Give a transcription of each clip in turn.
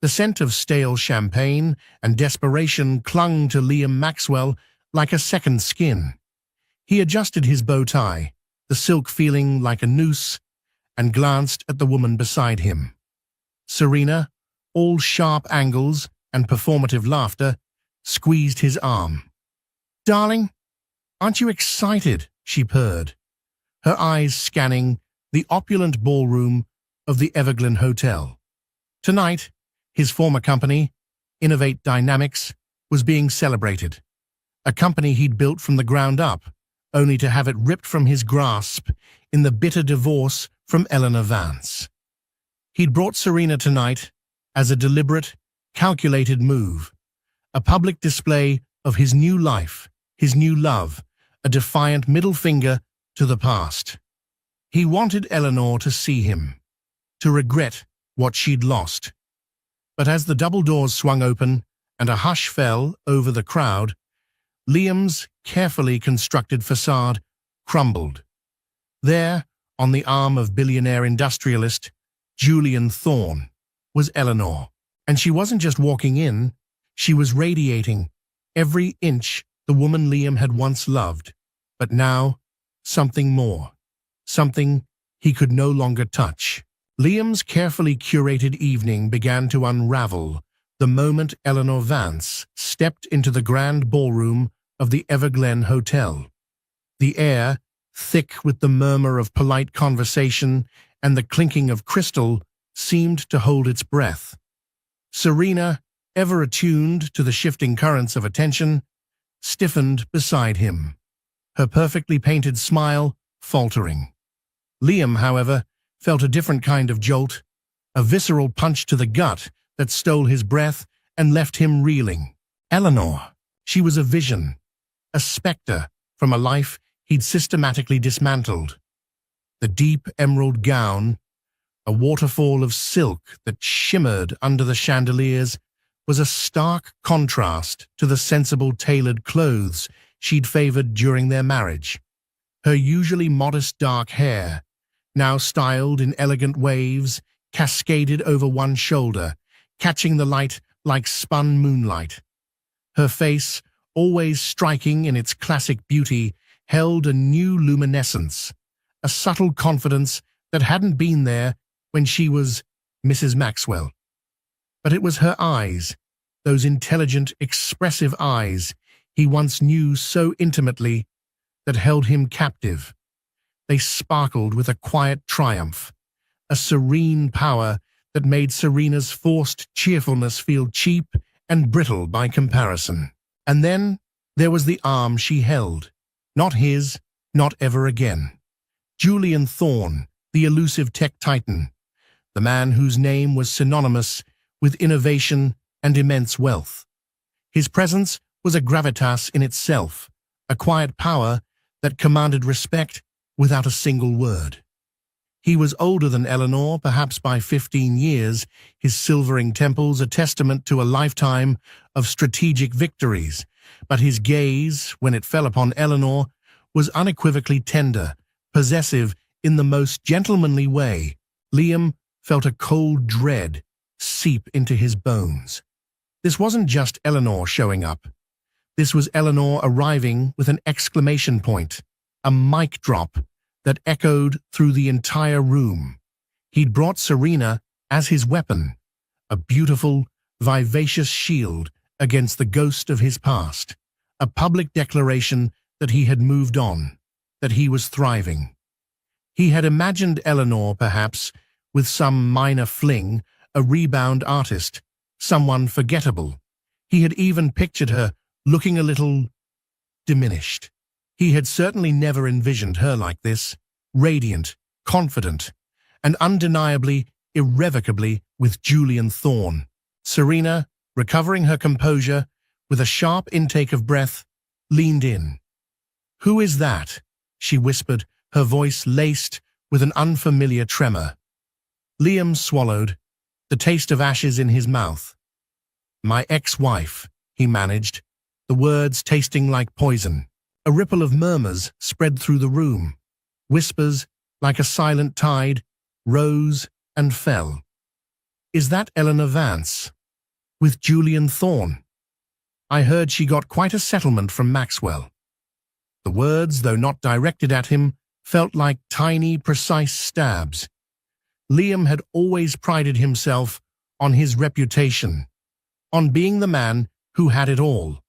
The scent of stale champagne and desperation clung to Liam Maxwell like a second skin. He adjusted his bow tie, the silk feeling like a noose, and glanced at the woman beside him. Serena, all sharp angles and performative laughter, squeezed his arm. "Darling, aren't you excited?" she purred, her eyes scanning the opulent ballroom of the Everglade Hotel. Tonight, his former company, Innovate Dynamics, was being celebrated. A company he'd built from the ground up, only to have it ripped from his grasp in the bitter divorce from Eleanor Vance. He'd brought Serena tonight as a deliberate, calculated move, a public display of his new life, his new love, a defiant middle finger to the past. He wanted Eleanor to see him, to regret what she'd lost. But as the double doors swung open and a hush fell over the crowd, Liam's carefully constructed facade crumbled. There, on the arm of billionaire industrialist Julian Thorne, was Eleanor. And she wasn't just walking in, she was radiating every inch the woman Liam had once loved. But now, something more. Something he could no longer touch. Liam's carefully curated evening began to unravel the moment Eleanor Vance stepped into the grand ballroom of the Everglade Hotel. The air, thick with the murmur of polite conversation and the clinking of crystal, seemed to hold its breath. Serena, ever attuned to the shifting currents of attention, stiffened beside him, her perfectly painted smile faltering. Liam, however, felt a different kind of jolt, a visceral punch to the gut that stole his breath and left him reeling. Eleanor. She was a vision, a specter from a life he'd systematically dismantled. The deep emerald gown, a waterfall of silk that shimmered under the chandeliers, was a stark contrast to the sensible tailored clothes she'd favored during their marriage. Her usually modest dark hair, now styled in elegant waves, cascaded over one shoulder, catching the light like spun moonlight. Her face, always striking in its classic beauty, held a new luminescence, a subtle confidence that hadn't been there when she was Mrs. Maxwell. But it was her eyes, those intelligent, expressive eyes he once knew so intimately, that held him captive. They sparkled with a quiet triumph, a serene power that made Serena's forced cheerfulness feel cheap and brittle by comparison. And then there was the arm she held. Not his, not ever again. Julian Thorne, the elusive tech titan, the man whose name was synonymous with innovation and immense wealth. His presence was a gravitas in itself, a quiet power that commanded respect without a single word. He was older than Eleanor, perhaps by 15 years, his silvering temples a testament to a lifetime of strategic victories, but his gaze, when it fell upon Eleanor, was unequivocally tender, possessive in the most gentlemanly way. Liam felt a cold dread seep into his bones. This wasn't just Eleanor showing up. This was Eleanor arriving with an exclamation point, a mic drop that echoed through the entire room. He'd brought Serena as his weapon, a beautiful, vivacious shield against the ghost of his past, a public declaration that he had moved on, that he was thriving. He had imagined Eleanor, perhaps, with some minor fling, a rebound artist, someone forgettable. He had even pictured her looking a little diminished. He had certainly never envisioned her like this, radiant, confident, and undeniably, irrevocably with Julian Thorne. Serena, recovering her composure, with a sharp intake of breath, leaned in. "Who is that?" she whispered, her voice laced with an unfamiliar tremor. Liam swallowed, the taste of ashes in his mouth. "My ex-wife," he managed, the words tasting like poison. A ripple of murmurs spread through the room. Whispers, like a silent tide, rose and fell. "Is that Eleanor Vance? With Julian Thorne? I heard she got quite a settlement from Maxwell." The words, though not directed at him, felt like tiny, precise stabs. Liam had always prided himself on his reputation, on being the man who had it all.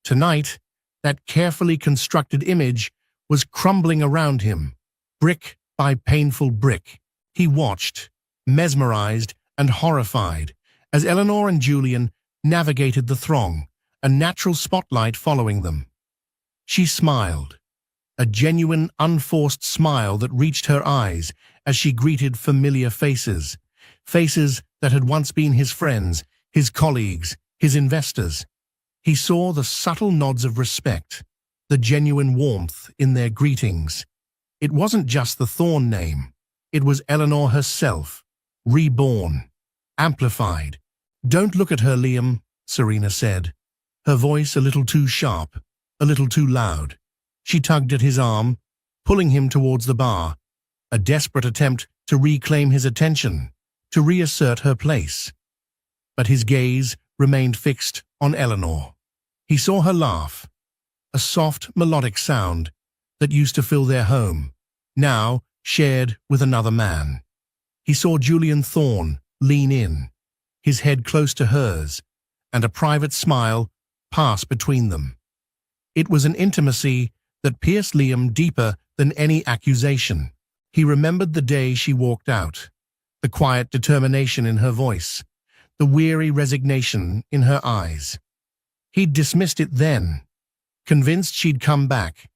Tonight, that carefully constructed image was crumbling around him, brick by painful brick. He watched, mesmerized and horrified, as Eleanor and Julian navigated the throng, a natural spotlight following them. She smiled, a genuine, unforced smile that reached her eyes as she greeted familiar faces, faces that had once been his friends, his colleagues, his investors. He saw the subtle nods of respect, the genuine warmth in their greetings. It wasn't just the Thorne name. It was Eleanor herself, reborn, amplified. "Don't look at her, Liam," Serena said, her voice a little too sharp, a little too loud. She tugged at his arm, pulling him towards the bar, a desperate attempt to reclaim his attention, to reassert her place. But his gaze remained fixed on Eleanor. He saw her laugh, a soft, melodic sound that used to fill their home, now shared with another man. He saw Julian Thorne lean in, his head close to hers, and a private smile pass between them. It was an intimacy that pierced Liam deeper than any accusation. He remembered the day she walked out, the quiet determination in her voice, the weary resignation in her eyes. He'd dismissed it then, convinced she'd come back,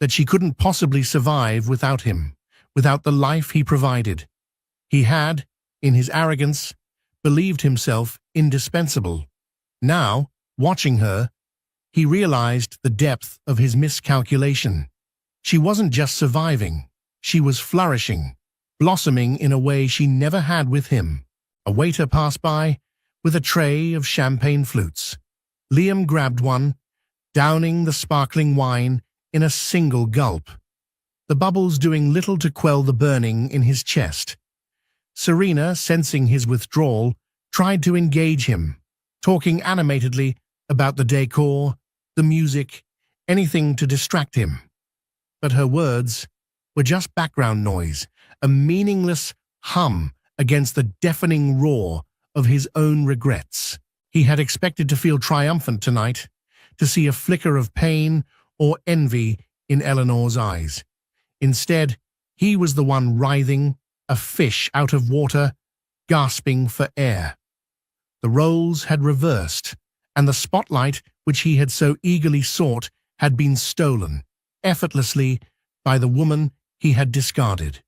that she couldn't possibly survive without him, without the life he provided. He had, in his arrogance, believed himself indispensable. Now, watching her, he realized the depth of his miscalculation. She wasn't just surviving, she was flourishing, blossoming in a way she never had with him. A waiter passed by with a tray of champagne flutes. Liam grabbed one, downing the sparkling wine in a single gulp, the bubbles doing little to quell the burning in his chest. Serena, sensing his withdrawal, tried to engage him, talking animatedly about the decor, the music, anything to distract him. But her words were just background noise, a meaningless hum against the deafening roar of his own regrets. He had expected to feel triumphant tonight, to see a flicker of pain or envy in Eleanor's eyes. Instead, he was the one writhing, a fish out of water, gasping for air. The roles had reversed, and the spotlight which he had so eagerly sought had been stolen, effortlessly, by the woman he had discarded.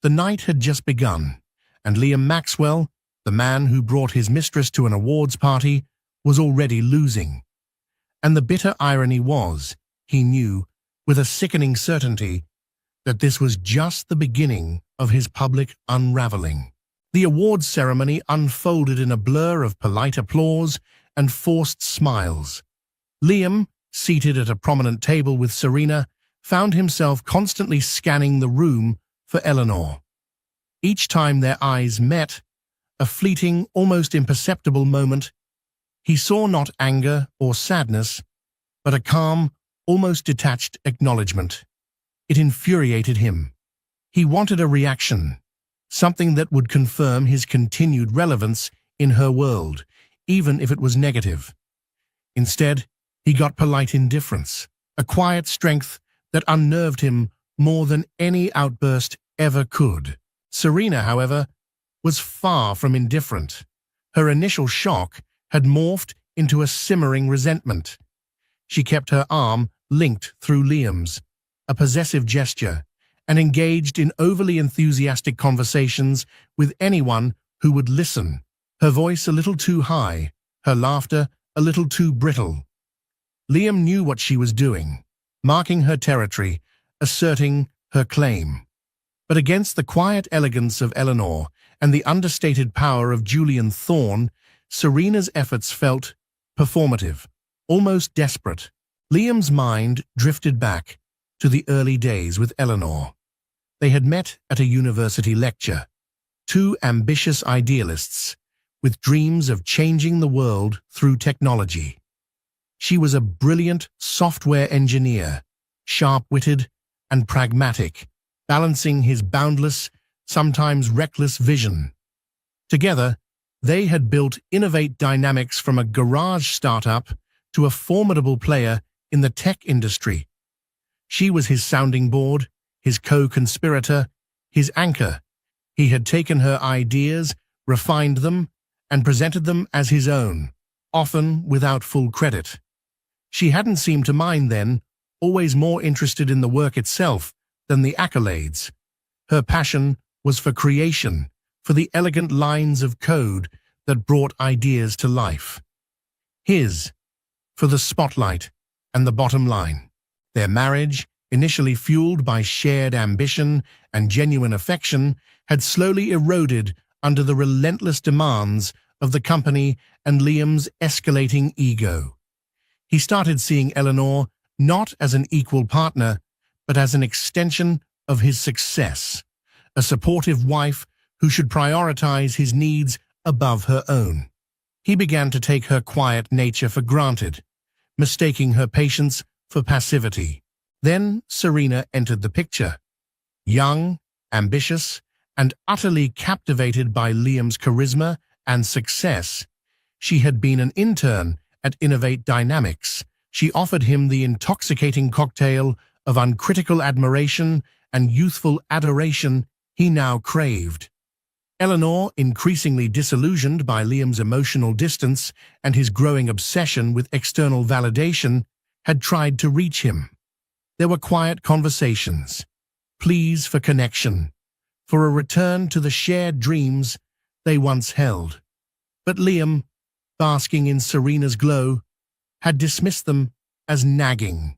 The night had just begun, and Liam Maxwell, the man who brought his mistress to an awards party, was already losing. And the bitter irony was, he knew, with a sickening certainty, that this was just the beginning of his public unraveling. The awards ceremony unfolded in a blur of polite applause and forced smiles. Liam, seated at a prominent table with Serena, found himself constantly scanning the room for Eleanor. Each time their eyes met, a fleeting, almost imperceptible moment, he saw not anger or sadness, but a calm, almost detached acknowledgement. It infuriated him. He wanted a reaction, something that would confirm his continued relevance in her world, even if it was negative. Instead, he got polite indifference, a quiet strength that unnerved him more than any outburst ever could. Serena, however, was far from indifferent. Her initial shock had morphed into a simmering resentment. She kept her arm linked through Liam's, a possessive gesture, and engaged in overly enthusiastic conversations with anyone who would listen, her voice a little too high, her laughter a little too brittle. Liam knew what she was doing, marking her territory, asserting her claim. But against the quiet elegance of Eleanor and the understated power of Julian Thorne, Serena's efforts felt performative, almost desperate. Liam's mind drifted back to the early days with Eleanor. They had met at a university lecture, two ambitious idealists with dreams of changing the world through technology. She was a brilliant software engineer, sharp-witted and pragmatic, balancing his boundless, sometimes reckless vision. Together, they had built Innovate Dynamics from a garage startup to a formidable player in the tech industry. She was his sounding board, his co-conspirator, his anchor. He had taken her ideas, refined them, and presented them as his own, often without full credit. She hadn't seemed to mind then, always more interested in the work itself than the accolades. Her passion was for creation, for the elegant lines of code that brought ideas to life. His, for the spotlight and the bottom line. Their marriage, initially fueled by shared ambition and genuine affection, had slowly eroded under the relentless demands of the company and Liam's escalating ego. He started seeing Eleanor not as an equal partner, but as an extension of his success, a supportive wife who should prioritize his needs above her own. He began to take her quiet nature for granted, mistaking her patience for passivity. Then Serena entered the picture. Young, ambitious, and utterly captivated by Liam's charisma and success, she had been an intern at Innovate Dynamics. She offered him the intoxicating cocktail of uncritical admiration and youthful adoration he now craved. Eleanor, increasingly disillusioned by Liam's emotional distance and his growing obsession with external validation, had tried to reach him. There were quiet conversations, pleas for connection, for a return to the shared dreams they once held. But Liam, basking in Serena's glow, had dismissed them as nagging,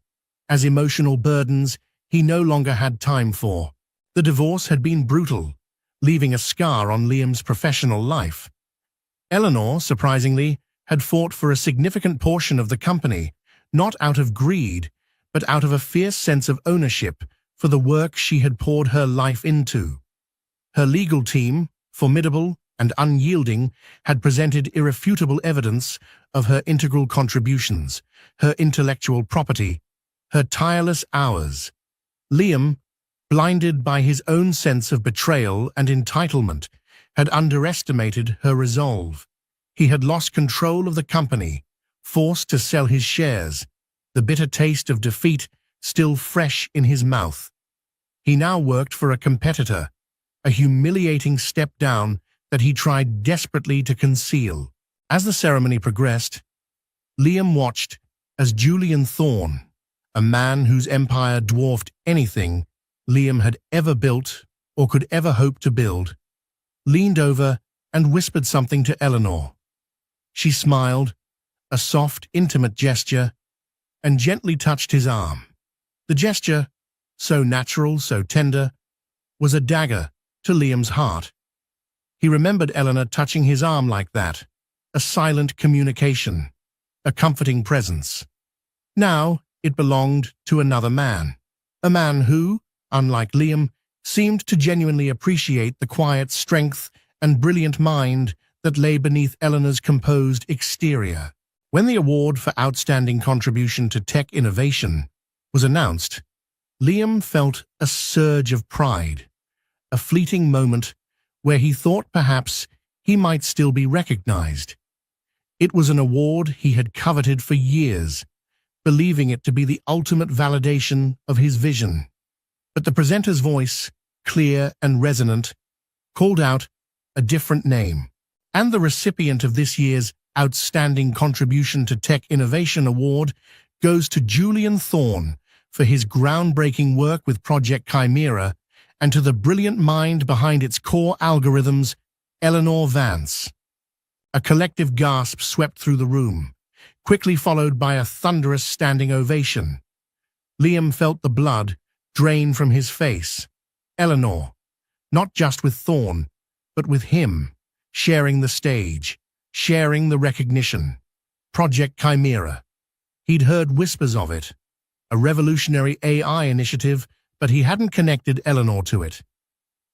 as emotional burdens he no longer had time for. The divorce had been brutal, leaving a scar on Liam's professional life. Eleanor, surprisingly, had fought for a significant portion of the company, not out of greed, but out of a fierce sense of ownership for the work she had poured her life into. Her legal team, formidable and unyielding, had presented irrefutable evidence of her integral contributions, her intellectual property, her tireless hours. Liam, blinded by his own sense of betrayal and entitlement, had underestimated her resolve. He had lost control of the company, forced to sell his shares, the bitter taste of defeat still fresh in his mouth. He now worked for a competitor, a humiliating step down that he tried desperately to conceal. As the ceremony progressed, Liam watched as Julian Thorne, a man whose empire dwarfed anything Liam had ever built or could ever hope to build, leaned over and whispered something to Eleanor. She smiled, a soft, intimate gesture, and gently touched his arm. The gesture, so natural, so tender, was a dagger to Liam's heart. He remembered Eleanor touching his arm like that, a silent communication, a comforting presence. Now it belonged to another man, a man who, unlike Liam, seemed to genuinely appreciate the quiet strength and brilliant mind that lay beneath Eleanor's composed exterior. When the award for outstanding contribution to tech innovation was announced, Liam felt a surge of pride, a fleeting moment where he thought perhaps he might still be recognized. It was an award he had coveted for years, believing it to be the ultimate validation of his vision. But the presenter's voice, clear and resonant, called out a different name. And the recipient of this year's Outstanding Contribution to Tech Innovation Award goes to Julian Thorne for his groundbreaking work with Project Chimera, and to the brilliant mind behind its core algorithms, Eleanor Vance. A collective gasp swept through the room, quickly followed by a thunderous standing ovation. Liam felt the blood drain from his face. Eleanor, not just with Thorne, but with him, sharing the stage, sharing the recognition. Project Chimera. He'd heard whispers of it, a revolutionary AI initiative, but he hadn't connected Eleanor to it.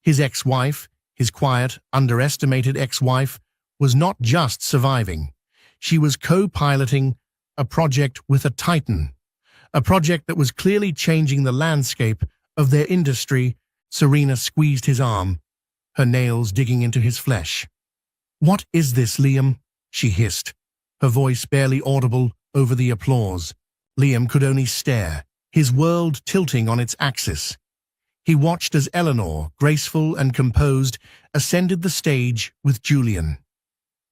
His ex-wife, His quiet, underestimated ex-wife was not just surviving. She was co-piloting a project with a titan, a project that was clearly changing the landscape of their industry. Serena squeezed his arm, her nails digging into his flesh. "What is this, Liam?" she hissed, her voice barely audible over the applause. Liam could only stare, his world tilting on its axis. He watched as Eleanor, graceful and composed, ascended the stage with Julian.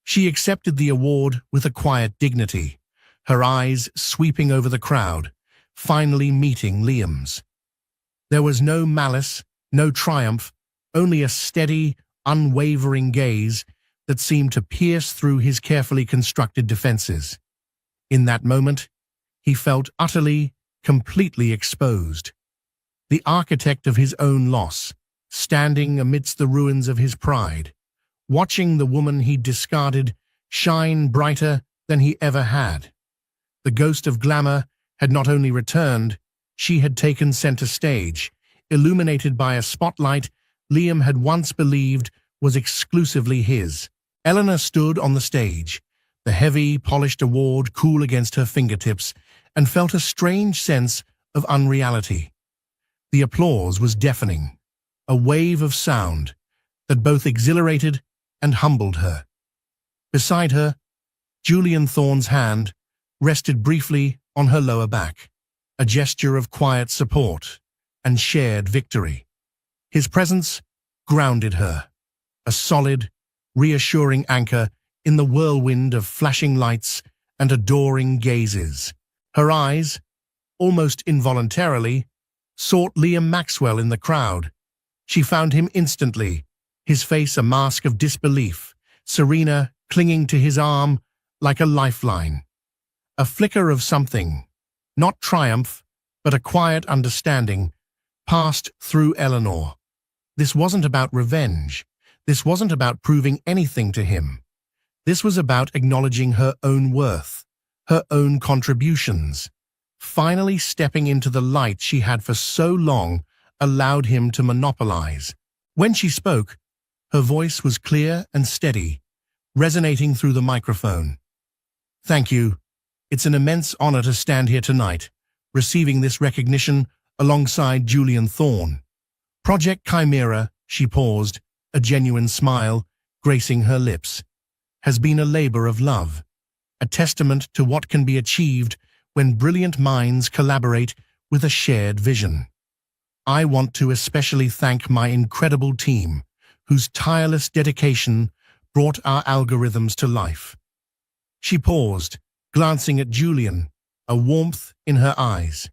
She accepted the award with a quiet dignity, her eyes sweeping over the crowd, finally meeting Liam's. There was no malice, no triumph, only a steady, unwavering gaze that seemed to pierce through his carefully constructed defenses. In that moment, he felt utterly, completely exposed. The architect of his own loss, standing amidst the ruins of his pride, watching the woman he discarded shine brighter than he ever had. The ghost of glamour had not only returned, she had taken center stage, illuminated by a spotlight Liam had once believed was exclusively his. Eleanor stood on the stage, the heavy, polished award cool against her fingertips, and felt a strange sense of unreality. The applause was deafening, a wave of sound that both exhilarated and humbled her. Beside her, Julian Thorne's hand rested briefly on her lower back, a gesture of quiet support and shared victory. His presence grounded her, a solid, reassuring anchor in the whirlwind of flashing lights and adoring gazes. Her eyes, almost involuntarily, sought Liam Maxwell in the crowd. She found him instantly, his face a mask of disbelief, Serena clinging to his arm like a lifeline. A flicker of something, not triumph, but a quiet understanding, passed through Eleanor. This wasn't about revenge. This wasn't about proving anything to him. This was about acknowledging her own worth, her own contributions. Finally stepping into the light she had for so long allowed him to monopolize. When she spoke, her voice was clear and steady, resonating through the microphone. "Thank you. It's an immense honor to stand here tonight, receiving this recognition alongside Julian Thorne." Project Chimera, she paused, a genuine smile gracing her lips, has been a labor of love, a testament to what can be achieved when brilliant minds collaborate with a shared vision. I want to especially thank my incredible team, whose tireless dedication brought our algorithms to life. She paused, glancing at Julian, a warmth in her eyes.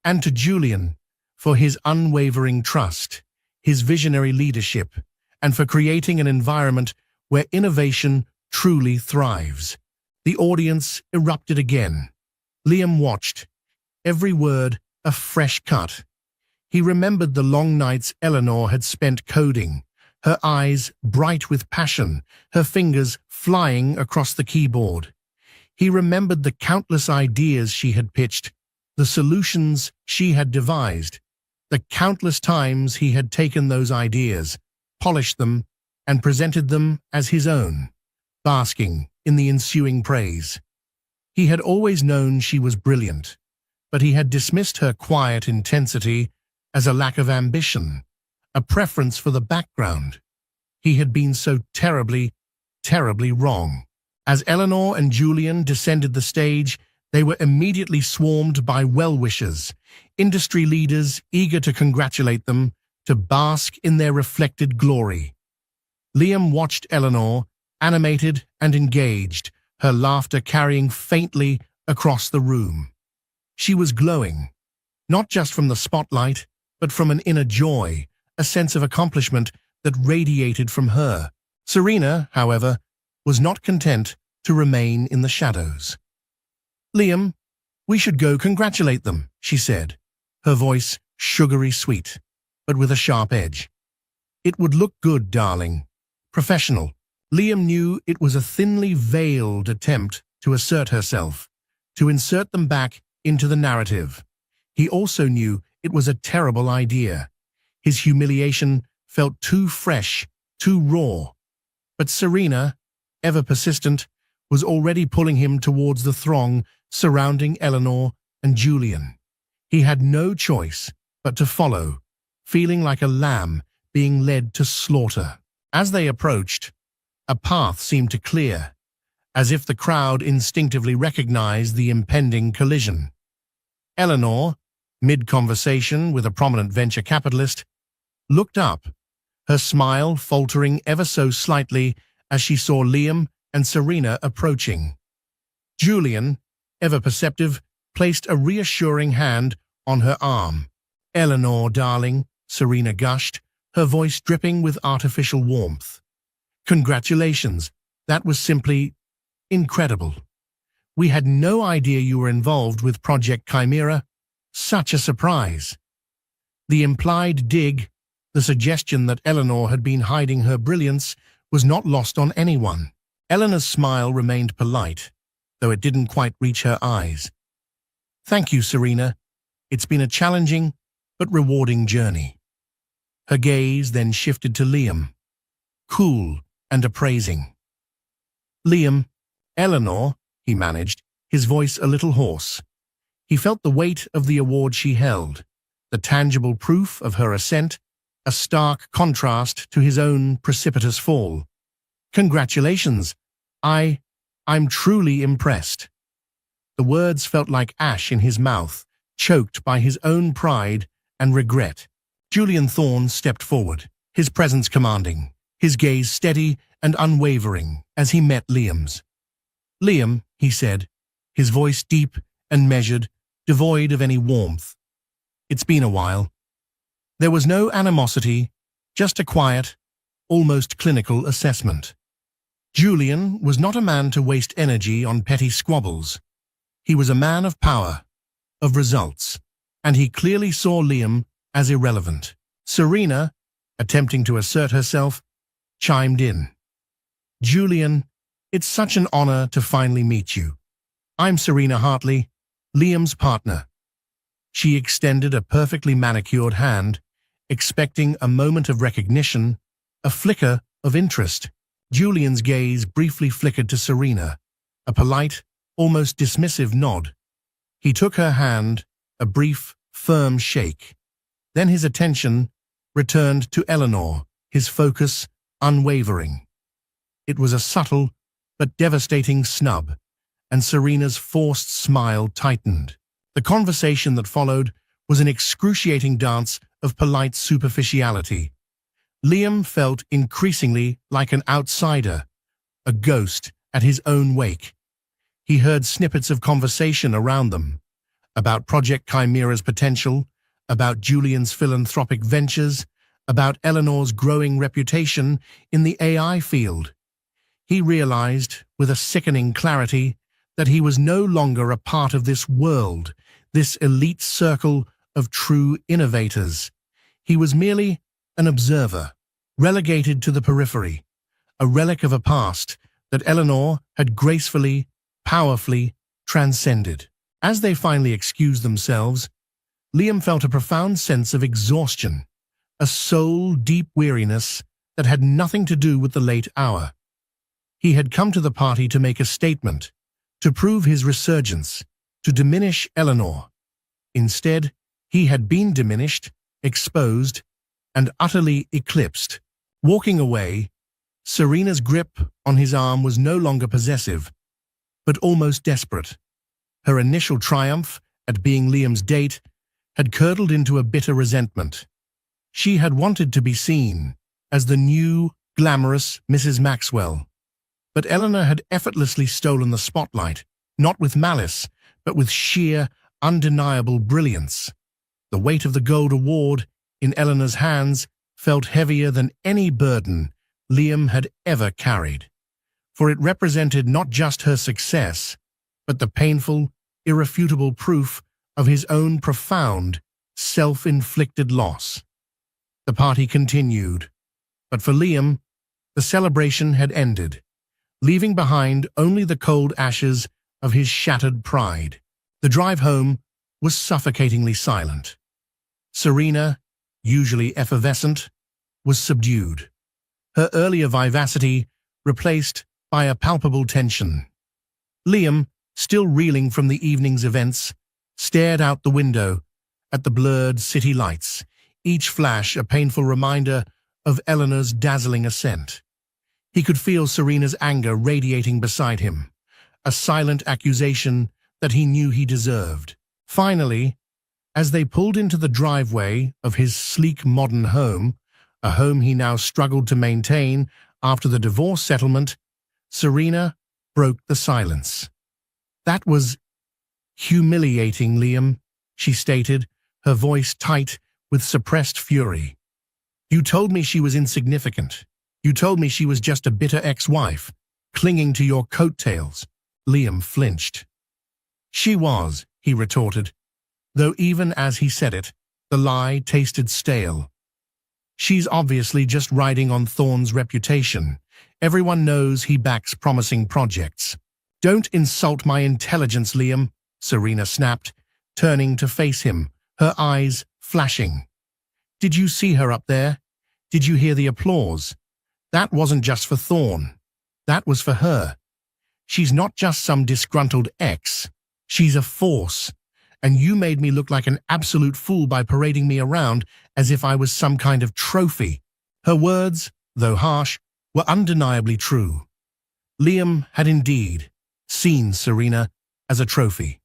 And to Julian, for his unwavering trust, his visionary leadership, and for creating an environment where innovation truly thrives. The audience erupted again. Liam watched, every word a fresh cut. He remembered the long nights Eleanor had spent coding, her eyes bright with passion, her fingers flying across the keyboard. He remembered the countless ideas she had pitched, the solutions she had devised, the countless times he had taken those ideas, polished them, and presented them as his own, basking in the ensuing praise. He had always known she was brilliant, but he had dismissed her quiet intensity as a lack of ambition, a preference for the background. He had been so terribly, terribly wrong. As Eleanor and Julian descended the stage, they were immediately swarmed by well-wishers, industry leaders eager to congratulate them, to bask in their reflected glory. Liam watched Eleanor, animated and engaged, her laughter carrying faintly across the room. She was glowing, not just from the spotlight, but from an inner joy, a sense of accomplishment that radiated from her. Serena, however, was not content to remain in the shadows. "Liam, we should go congratulate them," she said, her voice sugary sweet, but with a sharp edge. "It would look good, darling. Professional." Liam knew it was a thinly veiled attempt to assert herself, to insert them back into the narrative. He also knew it was a terrible idea. His humiliation felt too fresh too raw. But Serena, ever persistent, was already pulling him towards the throng surrounding Eleanor and Julian. He had no choice but to follow, feeling like a lamb being led to slaughter. As they approached, a path seemed to clear, as if the crowd instinctively recognized the impending collision. Eleanor, mid-conversation with a prominent venture capitalist, looked up, her smile faltering ever so slightly as she saw Liam and Serena approaching. Julian, ever perceptive, placed a reassuring hand on her arm. "Eleanor, darling," Serena gushed, her voice dripping with artificial warmth. "Congratulations, that was simply incredible. We had no idea you were involved with Project Chimera. Such a surprise." The implied dig, the suggestion that Eleanor had been hiding her brilliance, was not lost on anyone. Eleanor's smile remained polite, though it didn't quite reach her eyes. "Thank you, Serena. It's been a challenging but rewarding journey." Her gaze then shifted to Liam, cool and appraising. "Liam, Eleanor," he managed, his voice a little hoarse. He felt the weight of the award she held, the tangible proof of her ascent, a stark contrast to his own precipitous fall. "Congratulations. I'm truly impressed." The words felt like ash in his mouth, choked by his own pride and regret. Julian Thorne stepped forward, his presence commanding, his gaze steady and unwavering as he met Liam's. "Liam," he said, his voice deep and measured, devoid of any warmth. "It's been a while." There was no animosity, just a quiet, almost clinical assessment. Julian was not a man to waste energy on petty squabbles. He was a man of power, of results, and he clearly saw Liam as irrelevant. Serena, attempting to assert herself, chimed in. "Julian, it's such an honor to finally meet you. I'm Serena Hartley, Liam's partner." She extended a perfectly manicured hand, expecting a moment of recognition, a flicker of interest. Julian's gaze briefly flickered to Serena, a polite, almost dismissive nod. He took her hand, a brief, firm shake. Then his attention returned to Eleanor, his focus unwavering. It was a subtle but devastating snub, and Serena's forced smile tightened. The conversation that followed was an excruciating dance of polite superficiality. Liam felt increasingly like an outsider, a ghost at his own wake. He heard snippets of conversation around them, about Project Chimera's potential, about Julian's philanthropic ventures, about Eleanor's growing reputation in the AI field. He realized, with a sickening clarity, that he was no longer a part of this world, this elite circle of true innovators. He was merely an observer, relegated to the periphery, a relic of a past that Eleanor had gracefully, powerfully transcended. As they finally excused themselves, Liam felt a profound sense of exhaustion, a soul-deep weariness that had nothing to do with the late hour. He had come to the party to make a statement, to prove his resurgence, to diminish Eleanor. Instead, he had been diminished, exposed, and utterly eclipsed. Walking away, Serena's grip on his arm was no longer possessive, but almost desperate. Her initial triumph at being Liam's date had curdled into a bitter resentment. She had wanted to be seen as the new, glamorous Mrs. Maxwell. But Eleanor had effortlessly stolen the spotlight, not with malice, but with sheer, undeniable brilliance. The weight of the gold award in Eleanor's hands felt heavier than any burden Liam had ever carried, for it represented not just her success, but the painful, irrefutable proof of his own profound, self-inflicted loss. The party continued, but for Liam, the celebration had ended, leaving behind only the cold ashes of his shattered pride. The drive home was suffocatingly silent. Serena, usually effervescent, was subdued, her earlier vivacity replaced by a palpable tension. Liam, still reeling from the evening's events, stared out the window at the blurred city lights, each flash a painful reminder of Eleanor's dazzling ascent. He could feel Serena's anger radiating beside him, a silent accusation that he knew he deserved. Finally, as they pulled into the driveway of his sleek modern home, a home he now struggled to maintain after the divorce settlement, Serena broke the silence. "That was humiliating, Liam," she stated, her voice tight with suppressed fury. "You told me she was insignificant. You told me she was just a bitter ex-wife, clinging to your coattails." Liam flinched. "She was," he retorted, though even as he said it, the lie tasted stale. "She's obviously just riding on Thorne's reputation. Everyone knows he backs promising projects." "Don't insult my intelligence, Liam," Serena snapped, turning to face him, her eyes flashing. "Did you see her up there? Did you hear the applause? That wasn't just for Thorne. That was for her. She's not just some disgruntled ex. She's a force. And you made me look like an absolute fool by parading me around as if I was some kind of trophy." Her words, though harsh, were undeniably true. Liam had indeed seen Serena as a trophy,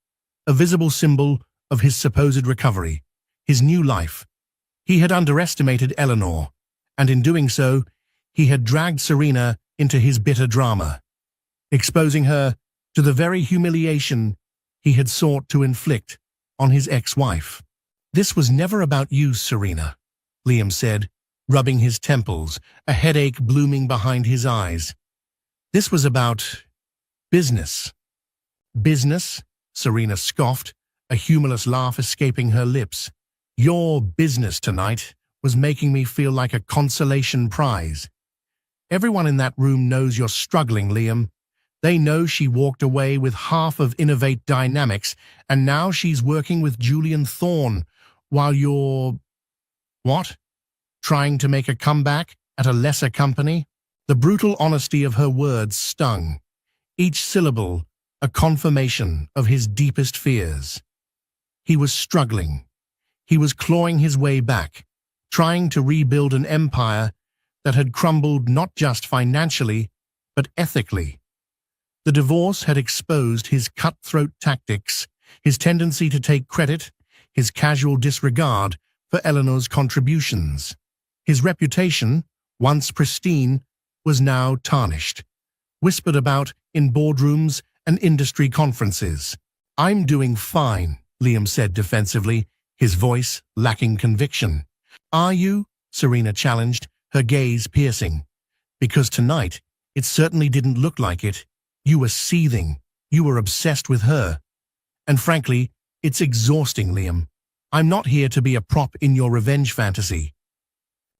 a visible symbol of his supposed recovery, his new life. He had underestimated Eleanor, and in doing so, he had dragged Serena into his bitter drama, exposing her to the very humiliation he had sought to inflict on his ex-wife. "This was never about you, Serena," Liam said, rubbing his temples, a headache blooming behind his eyes. "This was about business." "Business?" Serena scoffed, a humorless laugh escaping her lips. "Your business tonight was making me feel like a consolation prize. Everyone in that room knows you're struggling, Liam. They know she walked away with half of Innovate Dynamics, and now she's working with Julian Thorne, while you're... What? Trying to make a comeback at a lesser company?" The brutal honesty of her words stung, each syllable a confirmation of his deepest fears. He was struggling. He was clawing his way back, trying to rebuild an empire that had crumbled not just financially, but ethically. The divorce had exposed his cutthroat tactics, his tendency to take credit, his casual disregard for Eleanor's contributions. His reputation, once pristine, was now tarnished, whispered about in boardrooms and industry conferences. "I'm doing fine," Liam said defensively, his voice lacking conviction. "Are you?" Serena challenged, her gaze piercing. "Because tonight, it certainly didn't look like it. You were seething. You were obsessed with her. And frankly, it's exhausting, Liam. I'm not here to be a prop in your revenge fantasy."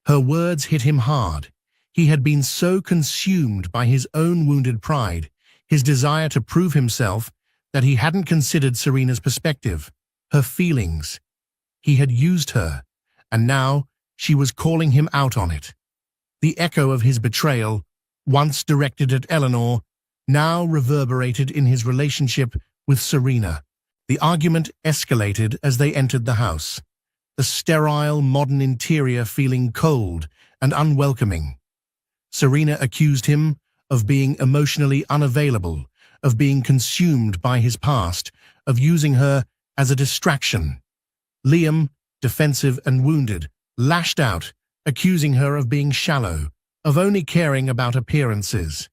Her words hit him hard. He had been so consumed by his own wounded pride, his desire to prove himself, that he hadn't considered Serena's perspective, her feelings. He had used her, and now she was calling him out on it. The echo of his betrayal, once directed at Eleanor, now reverberated in his relationship with Serena. The argument escalated as they entered the house, the sterile modern interior feeling cold and unwelcoming. Serena accused him of being emotionally unavailable, of being consumed by his past, of using her as a distraction. Liam, defensive and wounded, lashed out, accusing her of being shallow, of only caring about appearances.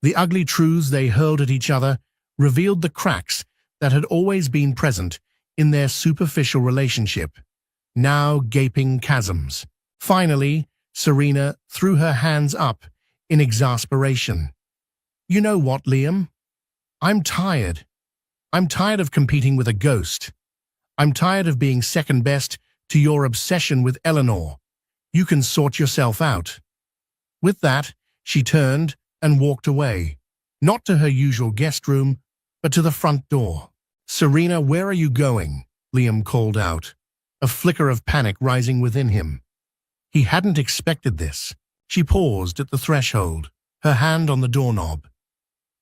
The ugly truths they hurled at each other revealed the cracks that had always been present in their superficial relationship, now gaping chasms. Finally, Serena threw her hands up in exasperation. "You know what, Liam? I'm tired. I'm tired of competing with a ghost. I'm tired of being second best to your obsession with Eleanor. You can sort yourself out." With that, she turned and walked away, not to her usual guest room, but to the front door. "Serena, where are you going?" Liam called out, a flicker of panic rising within him. He hadn't expected this. She paused at the threshold, her hand on the doorknob.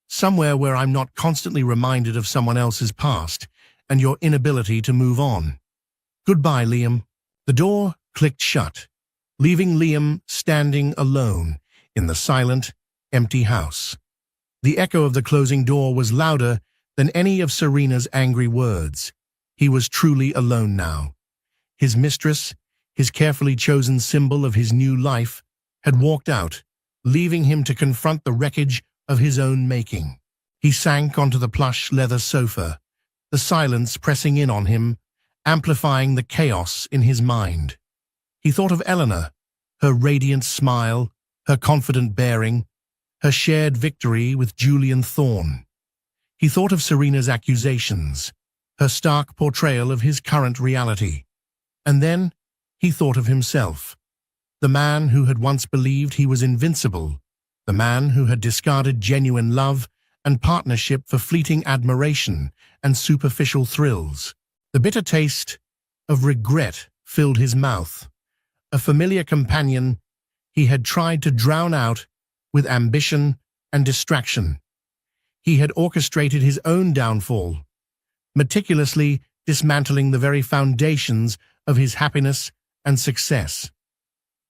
Somewhere where I'm not constantly reminded of someone else's past and your inability to move on. Goodbye, Liam. The door clicked shut, leaving Liam standing alone in the silent, empty house. The echo of the closing door was louder than any of Serena's angry words. He was truly alone now. His mistress, his carefully chosen symbol of his new life, had walked out, leaving him to confront the wreckage of his own making. He sank onto the plush leather sofa, the silence pressing in on him, amplifying the chaos in his mind. He thought of Eleanor, her radiant smile, her confident bearing, her shared victory with Julian Thorne. He thought of Serena's accusations, her stark portrayal of his current reality. And then he thought of himself, the man who had once believed he was invincible, the man who had discarded genuine love and partnership for fleeting admiration and superficial thrills. The bitter taste of regret filled his mouth. A familiar companion he had tried to drown out with ambition and distraction. He had orchestrated his own downfall, meticulously dismantling the very foundations of his happiness and success.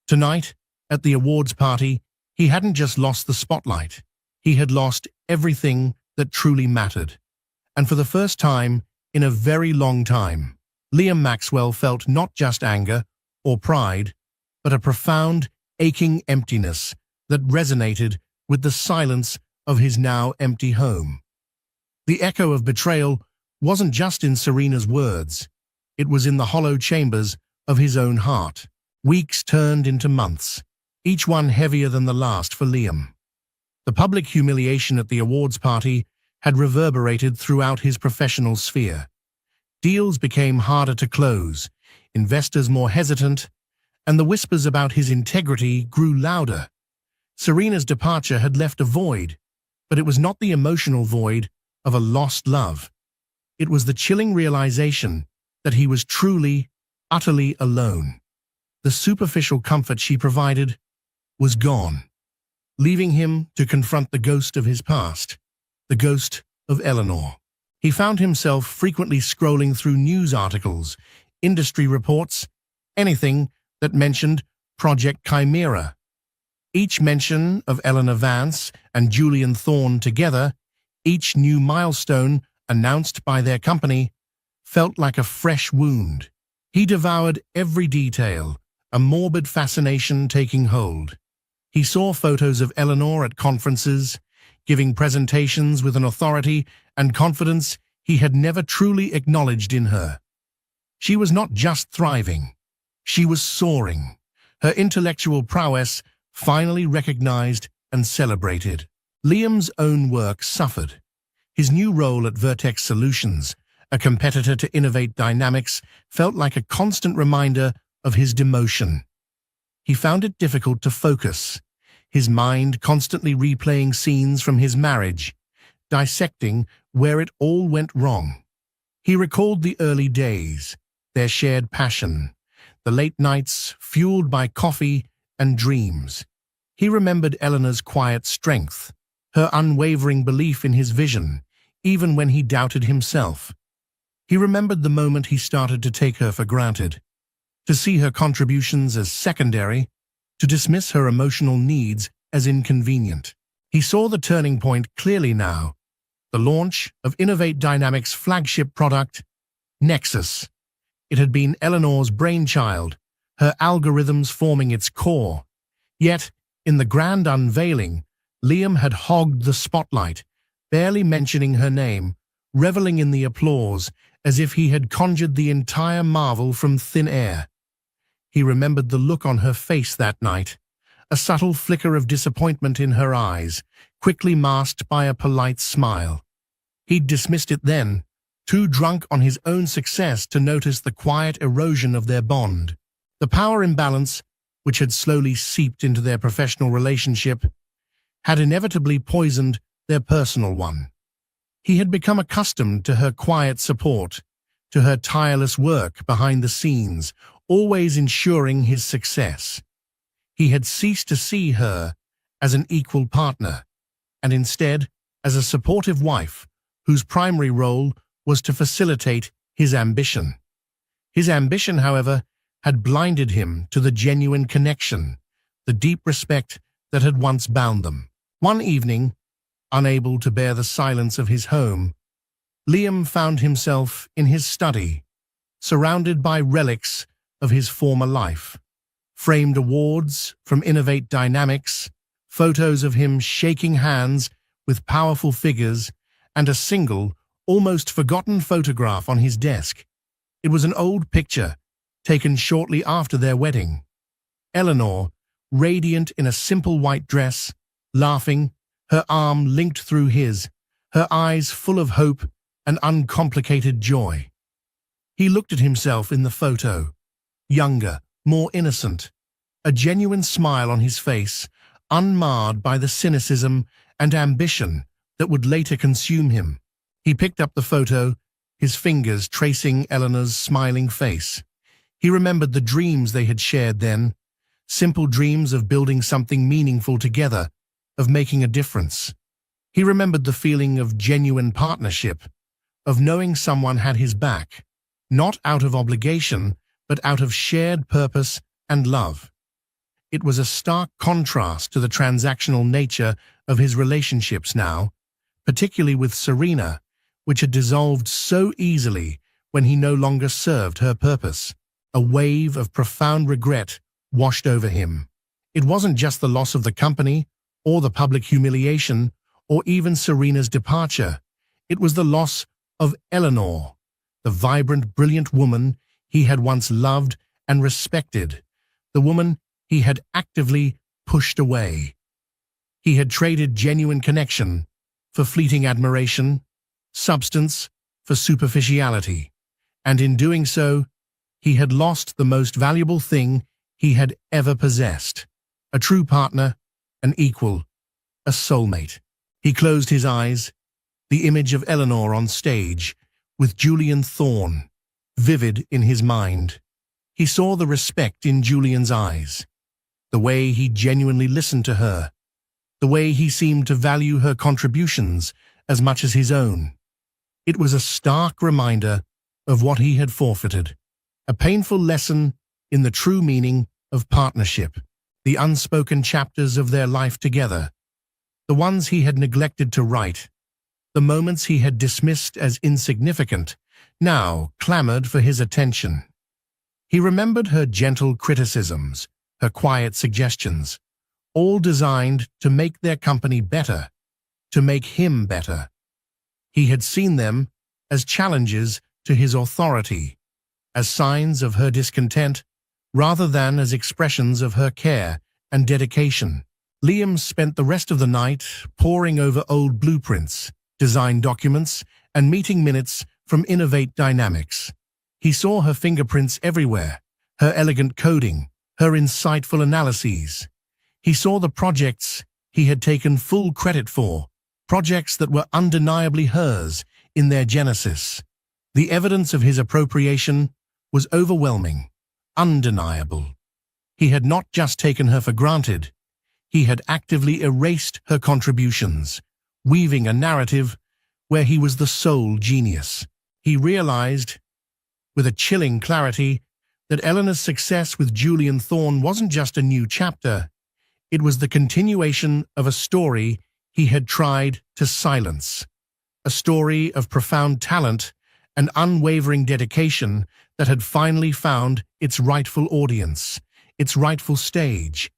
Tonight, at the awards party, he hadn't just lost the spotlight. He had lost everything that truly mattered. And for the first time in a very long time, Liam Maxwell felt not just anger or pride, but a profound, aching emptiness that resonated with the silence of his now empty home. The echo of betrayal wasn't just in Serena's words, it was in the hollow chambers of his own heart. Weeks turned into months, each one heavier than the last for Liam. The public humiliation at the awards party had reverberated throughout his professional sphere. Deals became harder to close, investors more hesitant, and the whispers about his integrity grew louder. Serena's departure had left a void, but it was not the emotional void of a lost love. It was the chilling realization that he was truly, utterly alone. The superficial comfort she provided was gone, leaving him to confront the ghost of his past, the ghost of Eleanor. He found himself frequently scrolling through news articles, industry reports, anything that mentioned Project Chimera. Each mention of Eleanor Vance and Julian Thorne together, each new milestone announced by their company, felt like a fresh wound. He devoured every detail, a morbid fascination taking hold. He saw photos of Eleanor at conferences, giving presentations with an authority and confidence he had never truly acknowledged in her. She was not just thriving, she was soaring, her intellectual prowess finally recognized and celebrated. Liam's own work suffered. His new role at Vertex Solutions, a competitor to Innovate Dynamics, felt like a constant reminder of his demotion. He found it difficult to focus, his mind constantly replaying scenes from his marriage, dissecting where it all went wrong. He recalled the early days, their shared passion, the late nights fueled by coffee and dreams. He remembered Eleanor's quiet strength, her unwavering belief in his vision, even when he doubted himself. He remembered the moment he started to take her for granted, to see her contributions as secondary, to dismiss her emotional needs as inconvenient. He saw the turning point clearly now, the launch of Innovate Dynamics' flagship product, Nexus. It had been Eleanor's brainchild, her algorithms forming its core. Yet, in the grand unveiling, Liam had hogged the spotlight, barely mentioning her name, reveling in the applause as if he had conjured the entire marvel from thin air. He remembered the look on her face that night, a subtle flicker of disappointment in her eyes, quickly masked by a polite smile. He'd dismissed it then, too drunk on his own success to notice the quiet erosion of their bond. The power imbalance, which had slowly seeped into their professional relationship, had inevitably poisoned their personal one. He had become accustomed to her quiet support, to her tireless work behind the scenes, always ensuring his success. He had ceased to see her as an equal partner, and instead as a supportive wife whose primary role was to facilitate his ambition. His ambition, however, had blinded him to the genuine connection, the deep respect that had once bound them. One evening, unable to bear the silence of his home, Liam found himself in his study, surrounded by relics of his former life. Framed awards from Innovate Dynamics, photos of him shaking hands with powerful figures, and a single, almost forgotten photograph on his desk. It was an old picture, taken shortly after their wedding. Eleanor, radiant in a simple white dress, laughing, her arm linked through his, her eyes full of hope and uncomplicated joy. He looked at himself in the photo, younger, more innocent, a genuine smile on his face, unmarred by the cynicism and ambition that would later consume him. He picked up the photo, his fingers tracing Eleanor's smiling face. He remembered the dreams they had shared then, simple dreams of building something meaningful together, of making a difference. He remembered the feeling of genuine partnership, of knowing someone had his back, not out of obligation, but out of shared purpose and love. It was a stark contrast to the transactional nature of his relationships now, particularly with Serena, which had dissolved so easily when he no longer served her purpose. A wave of profound regret washed over him. It wasn't just the loss of the company, or the public humiliation, or even Serena's departure. It was the loss of Eleanor, the vibrant, brilliant woman he had once loved and respected, the woman he had actively pushed away. He had traded genuine connection for fleeting admiration, substance for superficiality, and in doing so, he had lost the most valuable thing he had ever possessed: a true partner, an equal, a soulmate. He closed his eyes, the image of Eleanor on stage, with Julian Thorne, vivid in his mind. He saw the respect in Julian's eyes, the way he genuinely listened to her, the way he seemed to value her contributions as much as his own. It was a stark reminder of what he had forfeited, a painful lesson in the true meaning of partnership, the unspoken chapters of their life together, the ones he had neglected to write, the moments he had dismissed as insignificant, now clamored for his attention. He remembered her gentle criticisms, her quiet suggestions, all designed to make their company better, to make him better. He had seen them as challenges to his authority, as signs of her discontent, rather than as expressions of her care and dedication. Liam spent the rest of the night poring over old blueprints, design documents, and meeting minutes from Innovate Dynamics. He saw her fingerprints everywhere, her elegant coding, her insightful analyses. He saw the projects he had taken full credit for, projects that were undeniably hers in their genesis. The evidence of his appropriation was overwhelming, undeniable. He had not just taken her for granted, he had actively erased her contributions, weaving a narrative where he was the sole genius. He realized, with a chilling clarity, that Eleanor's success with Julian Thorne wasn't just a new chapter, it was the continuation of a story he had tried to silence, a story of profound talent and unwavering dedication that had finally found its rightful audience, its rightful stage.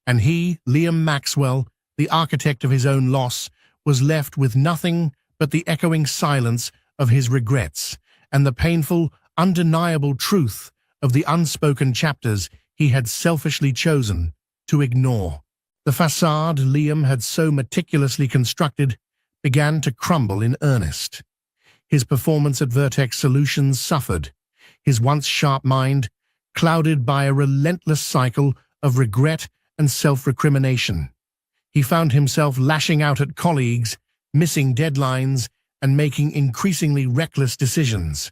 And he, Liam Maxwell, the architect of his own loss, was left with nothing but the echoing silence of his regrets and the painful, undeniable truth of the unspoken chapters he had selfishly chosen to ignore. The facade Liam had so meticulously constructed began to crumble in earnest. His performance at Vertex Solutions suffered, his once sharp mind clouded by a relentless cycle of regret and self-recrimination. He found himself lashing out at colleagues, missing deadlines, and making increasingly reckless decisions.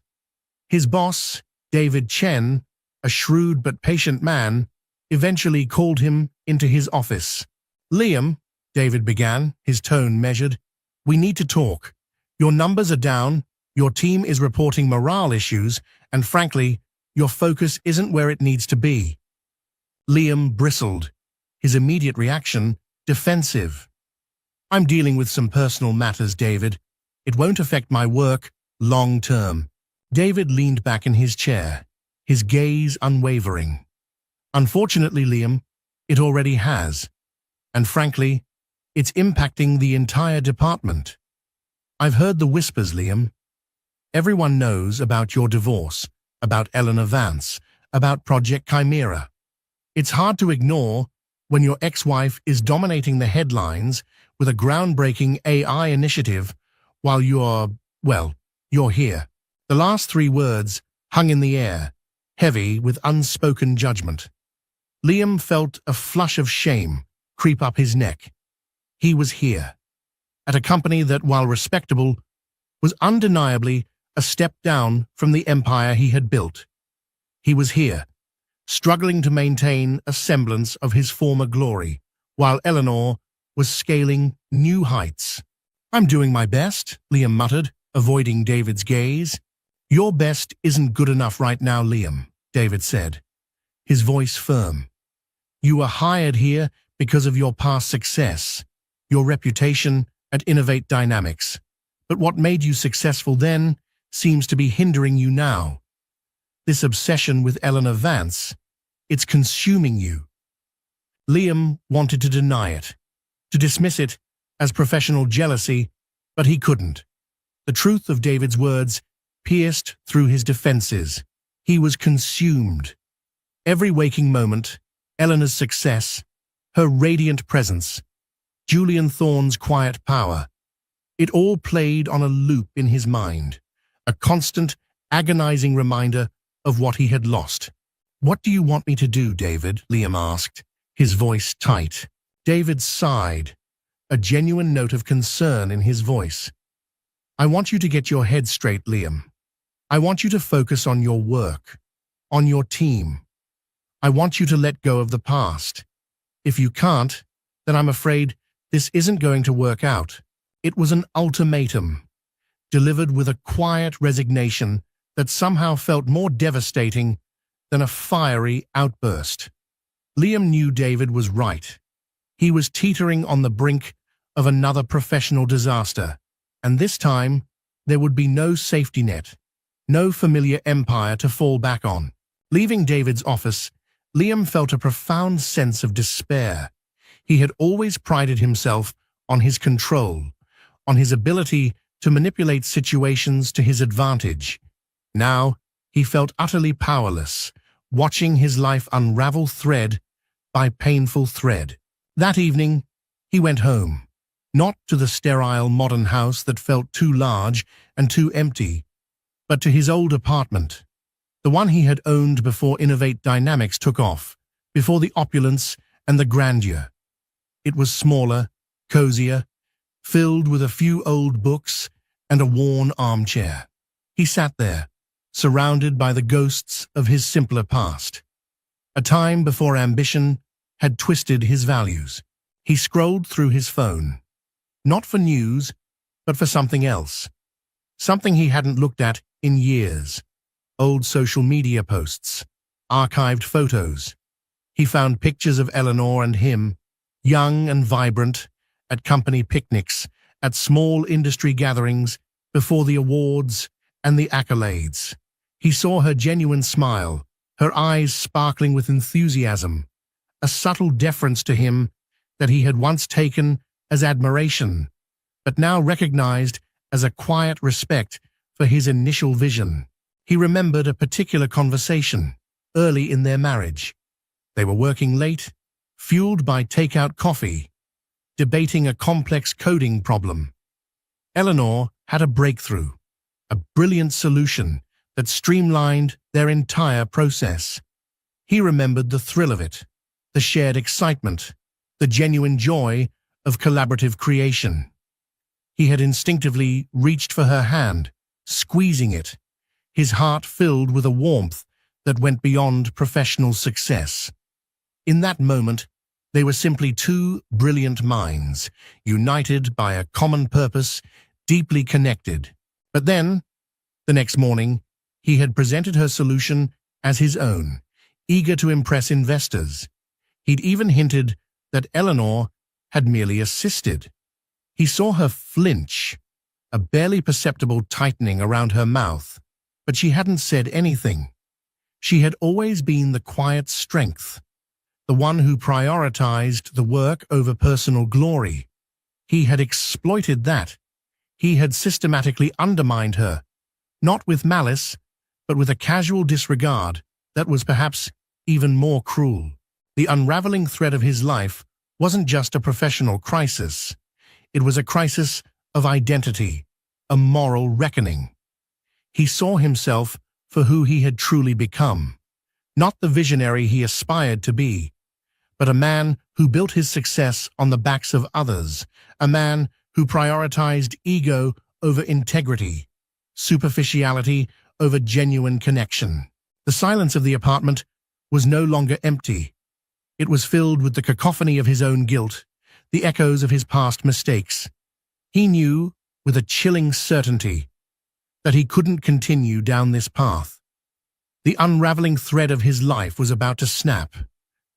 His boss, David Chen, a shrewd but patient man, eventually called him into his office. "Liam," David began, his tone measured, "we need to talk. Your numbers are down, your team is reporting morale issues, and frankly, your focus isn't where it needs to be." Liam bristled, his immediate reaction defensive. "I'm dealing with some personal matters, David. It won't affect my work long term." David leaned back in his chair, his gaze unwavering. "Unfortunately, Liam, it already has. And frankly, it's impacting the entire department. I've heard the whispers, Liam. Everyone knows about your divorce, about Eleanor Vance, about Project Chimera. It's hard to ignore when your ex-wife is dominating the headlines with a groundbreaking AI initiative while you're here." The last three words hung in the air, heavy with unspoken judgment. Liam felt a flush of shame creep up his neck. He was here, at a company that, while respectable, was undeniably a step down from the empire he had built. He was here, struggling to maintain a semblance of his former glory, while Eleanor was scaling new heights. "I'm doing my best," Liam muttered, avoiding David's gaze. "Your best isn't good enough right now, Liam," David said, his voice firm. "You were hired here because of your past success, your reputation at Innovate Dynamics. But what made you successful then seems to be hindering you now. This obsession with Eleanor Vance, it's consuming you." Liam wanted to deny it, to dismiss it as professional jealousy, but he couldn't. The truth of David's words pierced through his defenses. He was consumed. Every waking moment, Eleanor's success, her radiant presence, Julian Thorne's quiet power, it all played on a loop in his mind, a constant, agonizing reminder of what he had lost. "What do you want me to do, David?" Liam asked, his voice tight. David sighed, a genuine note of concern in his voice. "I want you to get your head straight, Liam. I want you to focus on your work, on your team. I want you to let go of the past. If you can't, then I'm afraid this isn't going to work out." It was an ultimatum, delivered with a quiet resignation that somehow felt more devastating than a fiery outburst. Liam knew David was right. He was teetering on the brink of another professional disaster, and this time there would be no safety net, no familiar empire to fall back on. Leaving David's office, Liam felt a profound sense of despair. He had always prided himself on his control, on his ability to manipulate situations to his advantage. Now he felt utterly powerless, watching his life unravel thread by painful thread. That evening, he went home, not to the sterile modern house that felt too large and too empty, but to his old apartment, the one he had owned before Innovate Dynamics took off, before the opulence and the grandeur. It was smaller, cozier, filled with a few old books and a worn armchair. He sat there, surrounded by the ghosts of his simpler past, a time before ambition had twisted his values. He scrolled through his phone, not for news, but for something else, something he hadn't looked at in years. Old social media posts, archived photos. He found pictures of Eleanor and him, young and vibrant, at company picnics, at small industry gatherings, before the awards and the accolades. He saw her genuine smile, her eyes sparkling with enthusiasm, a subtle deference to him that he had once taken as admiration, but now recognized as a quiet respect for his initial vision. He remembered a particular conversation, early in their marriage. They were working late, fueled by takeout coffee, debating a complex coding problem. Eleanor had a breakthrough, a brilliant solution that streamlined their entire process. He remembered the thrill of it, the shared excitement, the genuine joy of collaborative creation. He had instinctively reached for her hand, squeezing it, his heart filled with a warmth that went beyond professional success. In that moment, they were simply two brilliant minds, united by a common purpose, deeply connected. But then, the next morning, he had presented her solution as his own, eager to impress investors. He'd even hinted that Eleanor had merely assisted. He saw her flinch, a barely perceptible tightening around her mouth, but she hadn't said anything. She had always been the quiet strength, the one who prioritized the work over personal glory. He had exploited that. He had systematically undermined her, not with malice, but with a casual disregard that was perhaps even more cruel. The unraveling thread of his life wasn't just a professional crisis. It was a crisis of identity, a moral reckoning. He saw himself for who he had truly become, not the visionary he aspired to be, but a man who built his success on the backs of others, a man who prioritized ego over integrity, superficiality over genuine connection. The silence of the apartment was no longer empty. It was filled with the cacophony of his own guilt, the echoes of his past mistakes. He knew, with a chilling certainty, that he couldn't continue down this path. The unraveling thread of his life was about to snap,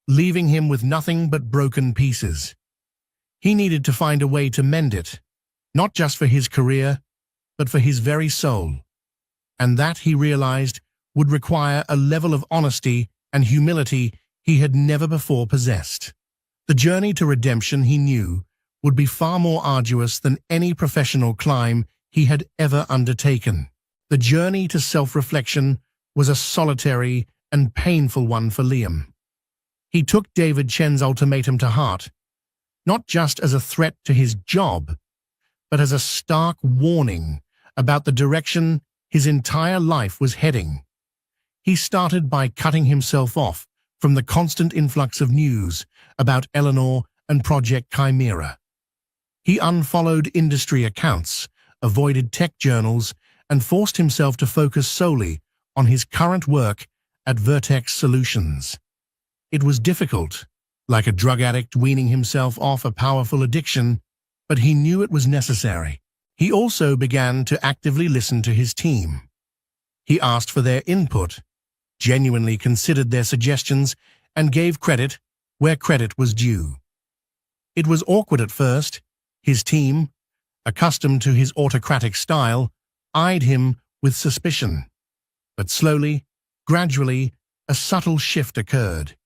leaving him with nothing but broken pieces. He needed to find a way to mend it, not just for his career, but for his very soul. And that, he realized, would require a level of honesty and humility he had never before possessed. The journey to redemption, he knew, would be far more arduous than any professional climb he had ever undertaken. The journey to self-reflection was a solitary and painful one for Liam. He took David Chen's ultimatum to heart, not just as a threat to his job, but as a stark warning about the direction his entire life was heading. He started by cutting himself off from the constant influx of news about Eleanor and Project Chimera. He unfollowed industry accounts, avoided tech journals, and forced himself to focus solely on his current work at Vertex Solutions. It was difficult, like a drug addict weaning himself off a powerful addiction, but he knew it was necessary. He also began to actively listen to his team. He asked for their input, genuinely considered their suggestions, and gave credit where credit was due. It was awkward at first. His team, accustomed to his autocratic style, eyed him with suspicion. But slowly, gradually, a subtle shift occurred.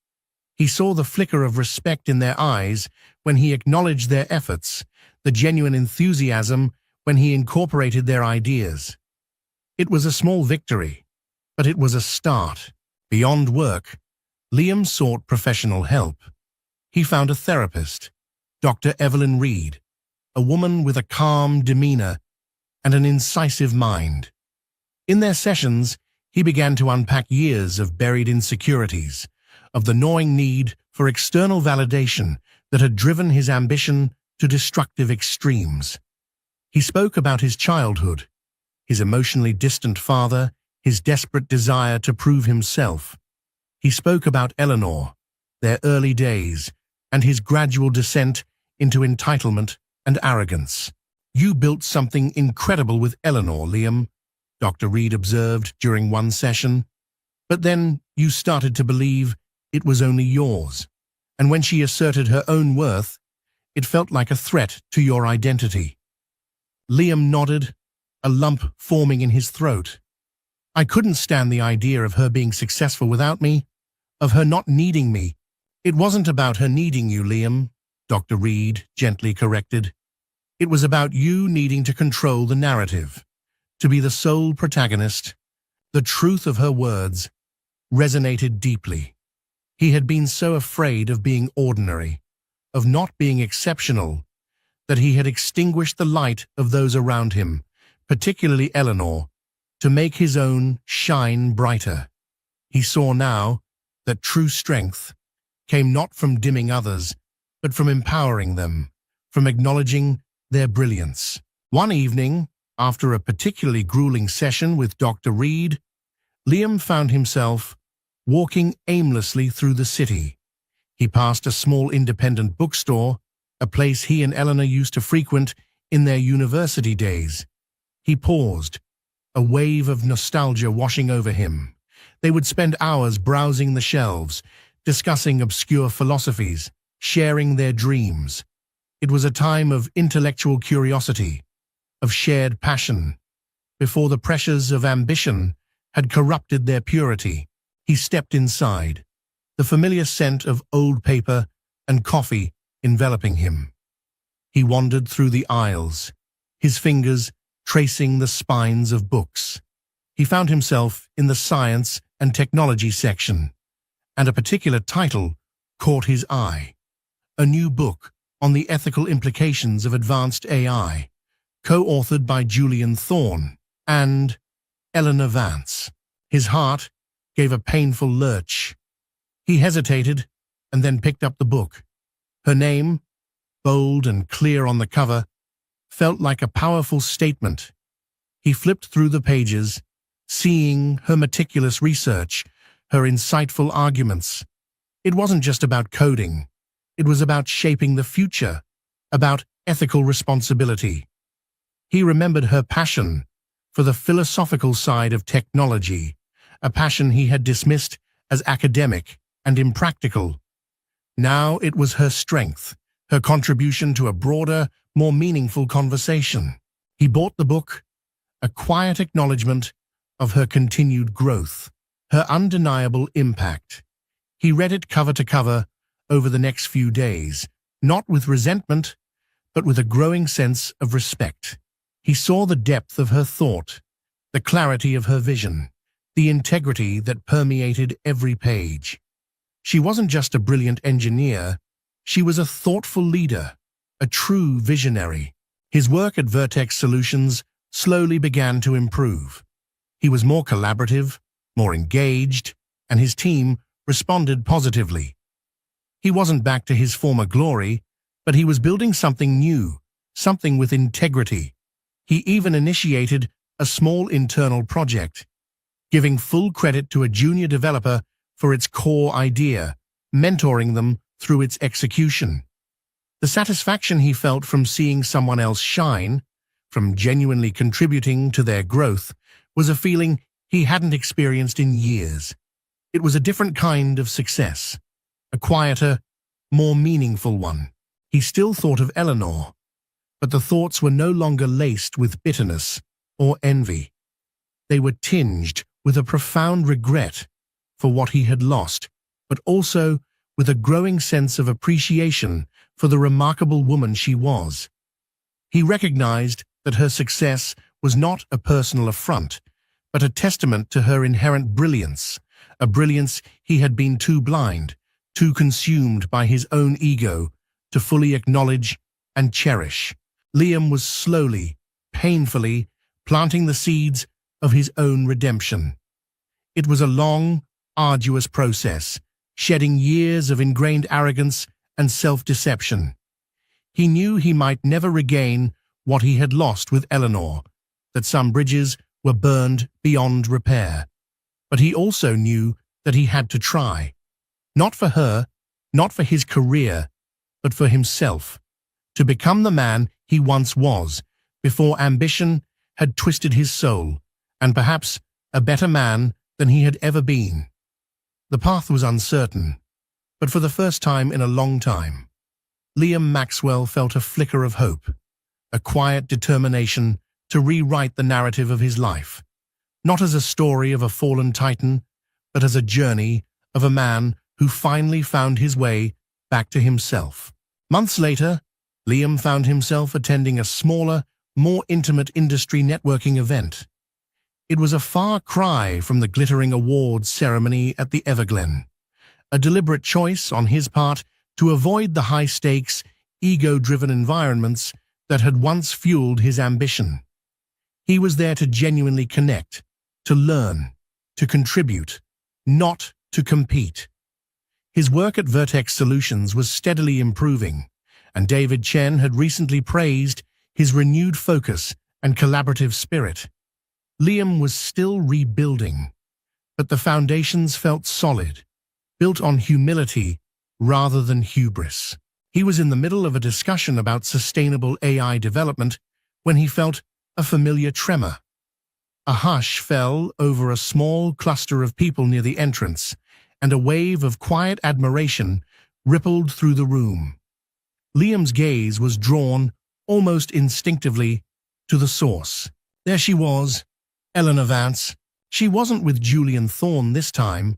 He saw the flicker of respect in their eyes when he acknowledged their efforts, the genuine enthusiasm when he incorporated their ideas. It was a small victory, but it was a start. Beyond work, Liam sought professional help. He found a therapist, Dr. Evelyn Reed, a woman with a calm demeanor and an incisive mind. In their sessions, he began to unpack years of buried insecurities, of the gnawing need for external validation that had driven his ambition to destructive extremes. He spoke about his childhood, his emotionally distant father, his desperate desire to prove himself. He spoke about Eleanor, their early days, and his gradual descent into entitlement and arrogance. "You built something incredible with Eleanor, Liam," Dr. Reed observed during one session. "But then you started to believe it was only yours, and when she asserted her own worth, it felt like a threat to your identity." Liam nodded, a lump forming in his throat. "I couldn't stand the idea of her being successful without me, of her not needing me." "It wasn't about her needing you, Liam," Dr. Reed gently corrected. "It was about you needing to control the narrative, to be the sole protagonist." The truth of her words resonated deeply. He had been so afraid of being ordinary, of not being exceptional, that he had extinguished the light of those around him, particularly Eleanor, to make his own shine brighter. He saw now that true strength came not from dimming others, but from empowering them, from acknowledging their brilliance. One evening, after a particularly grueling session with Dr. Reed, Liam found himself walking aimlessly through the city. He passed a small independent bookstore, a place he and Eleanor used to frequent in their university days. He paused, a wave of nostalgia washing over him. They would spend hours browsing the shelves, discussing obscure philosophies, sharing their dreams. It was a time of intellectual curiosity, of shared passion, before the pressures of ambition had corrupted their purity. He stepped inside, the familiar scent of old paper and coffee enveloping him. He wandered through the aisles, his fingers tracing the spines of books. He found himself in the science and technology section, and a particular title caught his eye. A new book on the ethical implications of advanced AI, co-authored by Julian Thorne and Eleanor Vance. His heart gave a painful lurch. He hesitated and then picked up the book. Her name, bold and clear on the cover, felt like a powerful statement. He flipped through the pages, seeing her meticulous research, her insightful arguments. It wasn't just about coding. It was about shaping the future, about ethical responsibility. He remembered her passion for the philosophical side of technology, a passion he had dismissed as academic and impractical. Now it was her strength, her contribution to a broader, more meaningful conversation. He bought the book, a quiet acknowledgement of her continued growth, her undeniable impact. He read it cover to cover over the next few days, not with resentment, but with a growing sense of respect. He saw the depth of her thought, the clarity of her vision, the integrity that permeated every page. She wasn't just a brilliant engineer, she was a thoughtful leader, a true visionary. His work at Vertex Solutions slowly began to improve. He was more collaborative, more engaged, and his team responded positively. He wasn't back to his former glory, but he was building something new, something with integrity. He even initiated a small internal project, giving full credit to a junior developer for its core idea, mentoring them through its execution. The satisfaction he felt from seeing someone else shine, from genuinely contributing to their growth, was a feeling he hadn't experienced in years. It was a different kind of success, a quieter, more meaningful one. He still thought of Eleanor, but the thoughts were no longer laced with bitterness or envy. They were tinged with a profound regret for what he had lost, but also with a growing sense of appreciation for the remarkable woman she was. He recognized that her success was not a personal affront, but a testament to her inherent brilliance, a brilliance he had been too blind, too consumed by his own ego to fully acknowledge and cherish. Liam was slowly, painfully, planting the seeds of his own redemption. It was a long, arduous process, shedding years of ingrained arrogance and self-deception. He knew he might never regain what he had lost with Eleanor, that some bridges were burned beyond repair. But he also knew that he had to try. Not for her, not for his career, but for himself, to become the man he once was, before ambition had twisted his soul, and perhaps a better man than he had ever been. The path was uncertain, but for the first time in a long time, Liam Maxwell felt a flicker of hope, a quiet determination to rewrite the narrative of his life, not as a story of a fallen titan, but as a journey of a man who finally found his way back to himself. Months later, Liam found himself attending a smaller, more intimate industry networking event. It was a far cry from the glittering awards ceremony at the Everglen, a deliberate choice on his part to avoid the high-stakes, ego-driven environments that had once fueled his ambition. He was there to genuinely connect, to learn, to contribute, not to compete. His work at Vertex Solutions was steadily improving, and David Chen had recently praised his renewed focus and collaborative spirit. Liam was still rebuilding, but the foundations felt solid, built on humility rather than hubris. He was in the middle of a discussion about sustainable AI development when he felt a familiar tremor. A hush fell over a small cluster of people near the entrance, and a wave of quiet admiration rippled through the room. Liam's gaze was drawn, almost instinctively, to the source. There she was, Eleanor Vance. She wasn't with Julian Thorne this time,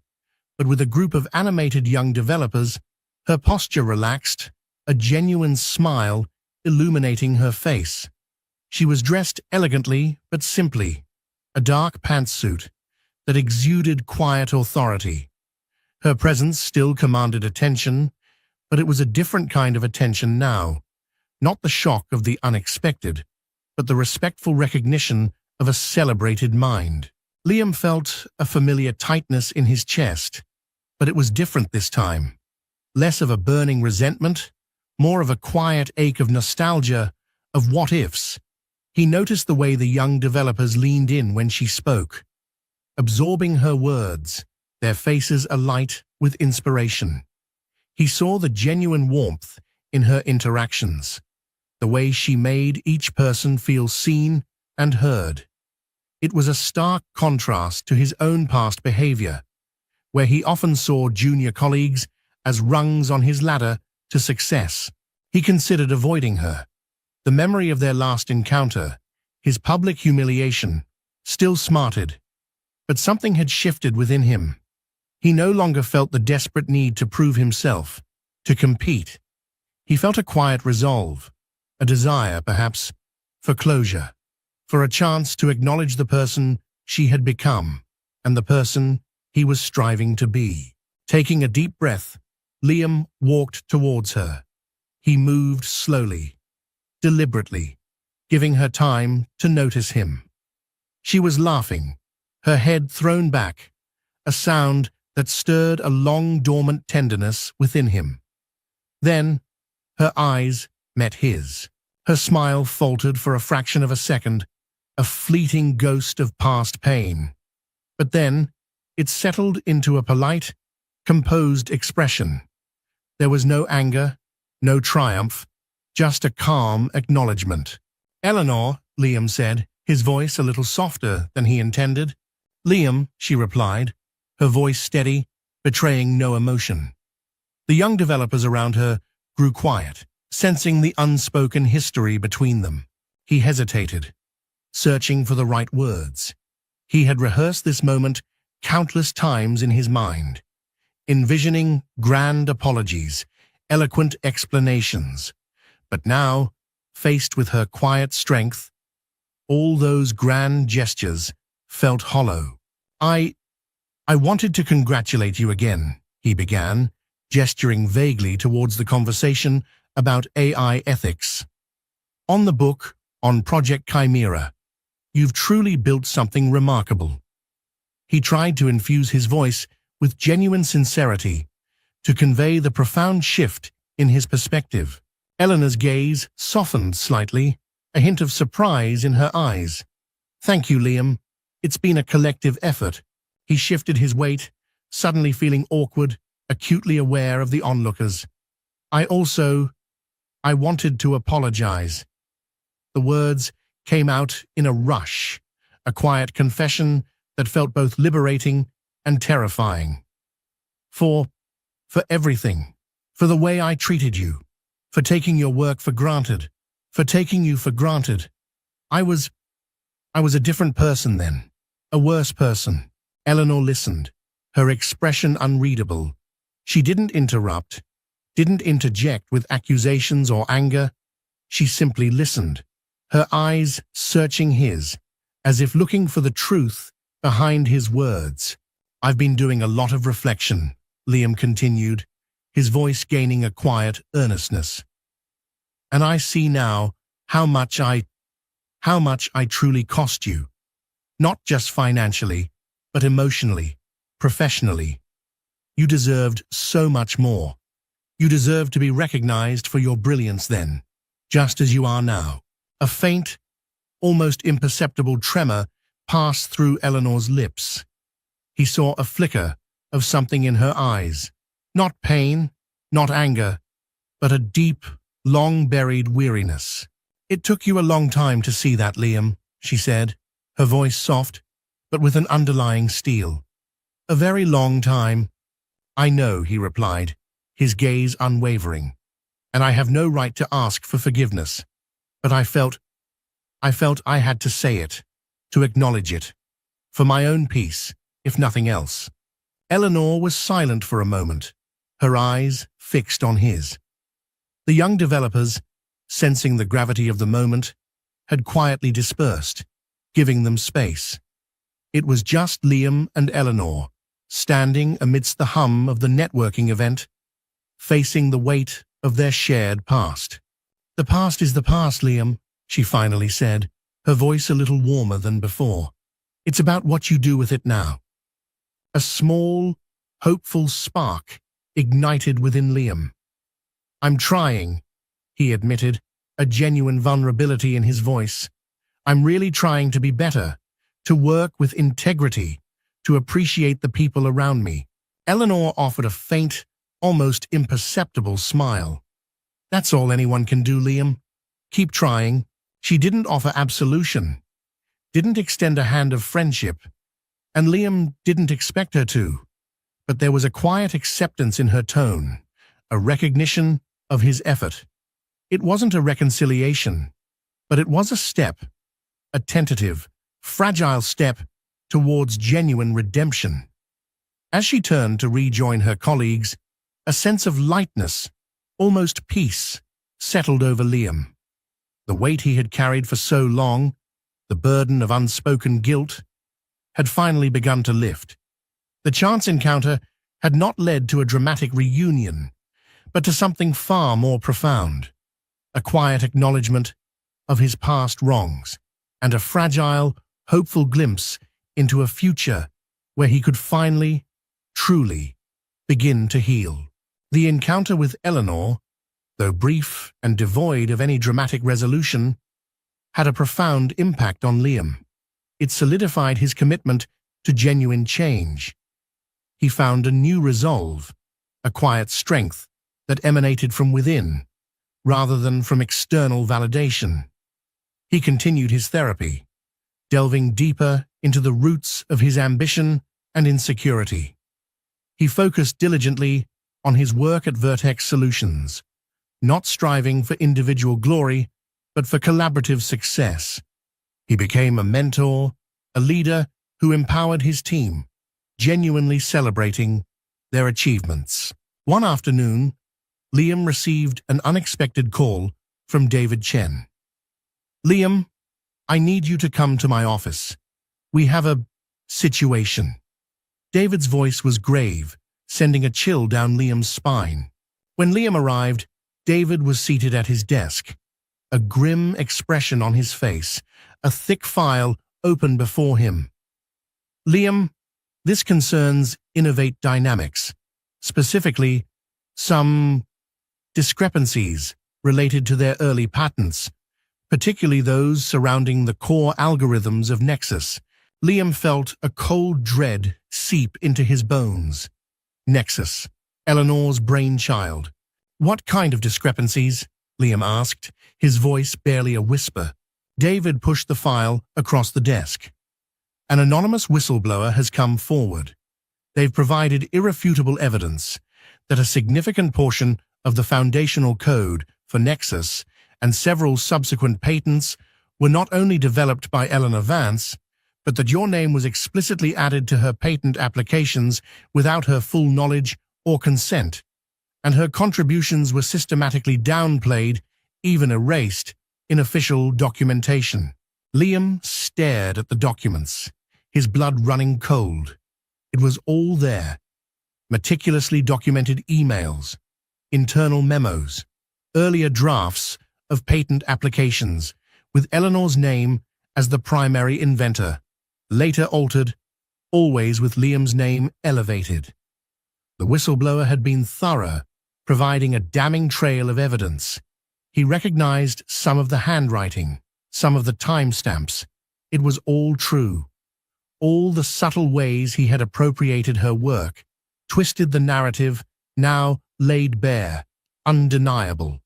but with a group of animated young developers, her posture relaxed, a genuine smile illuminating her face. She was dressed elegantly but simply, a dark pantsuit that exuded quiet authority. Her presence still commanded attention, but it was a different kind of attention now, not the shock of the unexpected, but the respectful recognition of a celebrated mind. Liam felt a familiar tightness in his chest, but it was different this time. Less of a burning resentment, more of a quiet ache of nostalgia, of what-ifs. He noticed the way the young developers leaned in when she spoke, absorbing her words, their faces alight with inspiration. He saw the genuine warmth in her interactions, the way she made each person feel seen and heard. It was a stark contrast to his own past behavior, where he often saw junior colleagues as rungs on his ladder to success. He considered avoiding her. The memory of their last encounter, his public humiliation, still smarted. But something had shifted within him. He no longer felt the desperate need to prove himself, to compete. He felt a quiet resolve, a desire, perhaps, for closure, for a chance to acknowledge the person she had become, and the person he was striving to be. Taking a deep breath, Liam walked towards her. He moved slowly, deliberately, giving her time to notice him. She was laughing, her head thrown back, a sound that stirred a long-dormant tenderness within him. Then, her eyes met his. Her smile faltered for a fraction of a second, a fleeting ghost of past pain. But then, it settled into a polite, composed expression. There was no anger, no triumph, just a calm acknowledgement. "Eleanor," Liam said, his voice a little softer than he intended. "Liam," she replied, her voice steady, betraying no emotion. The young developers around her grew quiet, sensing the unspoken history between them. He hesitated, searching for the right words. He had rehearsed this moment countless times in his mind, envisioning grand apologies, eloquent explanations. But now, faced with her quiet strength, all those grand gestures felt hollow. I wanted to congratulate you again," he began, gesturing vaguely towards the conversation about AI ethics. "On the book, on Project Chimera, you've truly built something remarkable." He tried to infuse his voice with genuine sincerity, to convey the profound shift in his perspective. Eleanor's gaze softened slightly, a hint of surprise in her eyes. "Thank you, Liam. It's been a collective effort." He shifted his weight, suddenly feeling awkward, acutely aware of the onlookers. I wanted to apologize." The words came out in a rush, a quiet confession that felt both liberating and terrifying. For everything. For the way I treated you. For taking your work for granted. For taking you for granted. I was a different person then. A worse person." Eleanor listened, her expression unreadable. She didn't interrupt, didn't interject with accusations or anger. She simply listened, her eyes searching his, as if looking for the truth behind his words. "I've been doing a lot of reflection," Liam continued, his voice gaining a quiet earnestness. "And I see now how much I truly cost you. Not just financially, but emotionally, professionally. You deserved so much more. You deserved to be recognized for your brilliance then, just as you are now." A faint, almost imperceptible tremor passed through Eleanor's lips. He saw a flicker of something in her eyes. Not pain, not anger, but a deep, long-buried weariness. "It took you a long time to see that, Liam," she said, her voice soft, but with an underlying steel. "A very long time." "I know," he replied, his gaze unwavering, "and I have no right to ask for forgiveness. But I felt I had to say it, to acknowledge it, for my own peace, if nothing else." Eleanor was silent for a moment, her eyes fixed on his. The young developers, sensing the gravity of the moment, had quietly dispersed, giving them space. It was just Liam and Eleanor, standing amidst the hum of the networking event, facing the weight of their shared past. "The past is the past, Liam," she finally said, her voice a little warmer than before. "It's about what you do with it now." A small, hopeful spark ignited within Liam. "I'm trying," he admitted, a genuine vulnerability in his voice. "I'm really trying to be better, to work with integrity, to appreciate the people around me." Eleanor offered a faint, almost imperceptible smile. "That's all anyone can do, Liam. Keep trying." She didn't offer absolution, didn't extend a hand of friendship, and Liam didn't expect her to. But there was a quiet acceptance in her tone, a recognition of his effort. It wasn't a reconciliation, but it was a step, a tentative, fragile step towards genuine redemption. As she turned to rejoin her colleagues, a sense of lightness, almost peace, settled over Liam. The weight he had carried for so long, the burden of unspoken guilt, had finally begun to lift. The chance encounter had not led to a dramatic reunion, but to something far more profound, a quiet acknowledgement of his past wrongs, and a fragile, hopeful glimpse into a future where he could finally, truly, begin to heal. The encounter with Eleanor, though brief and devoid of any dramatic resolution, had a profound impact on Liam. It solidified his commitment to genuine change. He found a new resolve, a quiet strength that emanated from within, rather than from external validation. He continued his therapy, delving deeper into the roots of his ambition and insecurity. He focused diligently on his work at Vertex Solutions, not striving for individual glory, but for collaborative success. He became a mentor, a leader who empowered his team, genuinely celebrating their achievements. One afternoon, Liam received an unexpected call from David Chen. "Liam, I need you to come to my office. We have a situation." David's voice was grave, sending a chill down Liam's spine. When Liam arrived, David was seated at his desk, a grim expression on his face, a thick file open before him. "Liam, this concerns Innovate Dynamics, specifically some discrepancies related to their early patents, particularly those surrounding the core algorithms of Nexus." Liam felt a cold dread seep into his bones. Nexus, Eleanor's brainchild. "What kind of discrepancies?" Liam asked, his voice barely a whisper. David pushed the file across the desk. "An anonymous whistleblower has come forward. They've provided irrefutable evidence that a significant portion of the foundational code for Nexus and several subsequent patents were not only developed by Eleanor Vance, but that your name was explicitly added to her patent applications without her full knowledge or consent, and her contributions were systematically downplayed, even erased, in official documentation." Liam stared at the documents, his blood running cold. It was all there. Meticulously documented emails, internal memos, earlier drafts of patent applications, with Eleanor's name as the primary inventor, later altered, always with Liam's name elevated. The whistleblower had been thorough, providing a damning trail of evidence. He recognized some of the handwriting, some of the timestamps. It was all true. All the subtle ways he had appropriated her work, twisted the narrative, now laid bare, undeniable.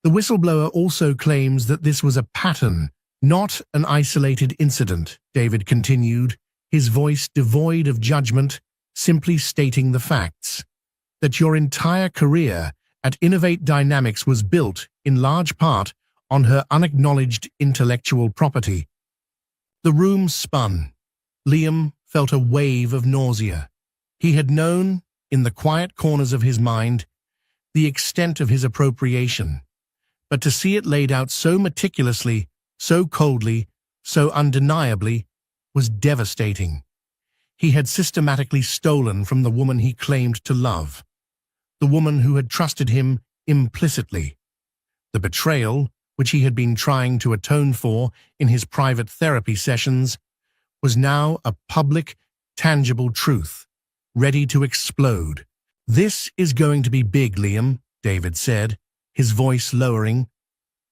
The whistleblower also claims that this was a pattern, not an isolated incident, David continued, his voice devoid of judgment, simply stating the facts. That your entire career at Innovate Dynamics was built, in large part, on her unacknowledged intellectual property. The room spun. Liam felt a wave of nausea. He had known, in the quiet corners of his mind, the extent of his appropriation. But to see it laid out so meticulously, so coldly, so undeniably, was devastating. He had systematically stolen from the woman he claimed to love, the woman who had trusted him implicitly. The betrayal, which he had been trying to atone for in his private therapy sessions, was now a public, tangible truth, ready to explode. "This is going to be big, Liam," David said, his voice lowering.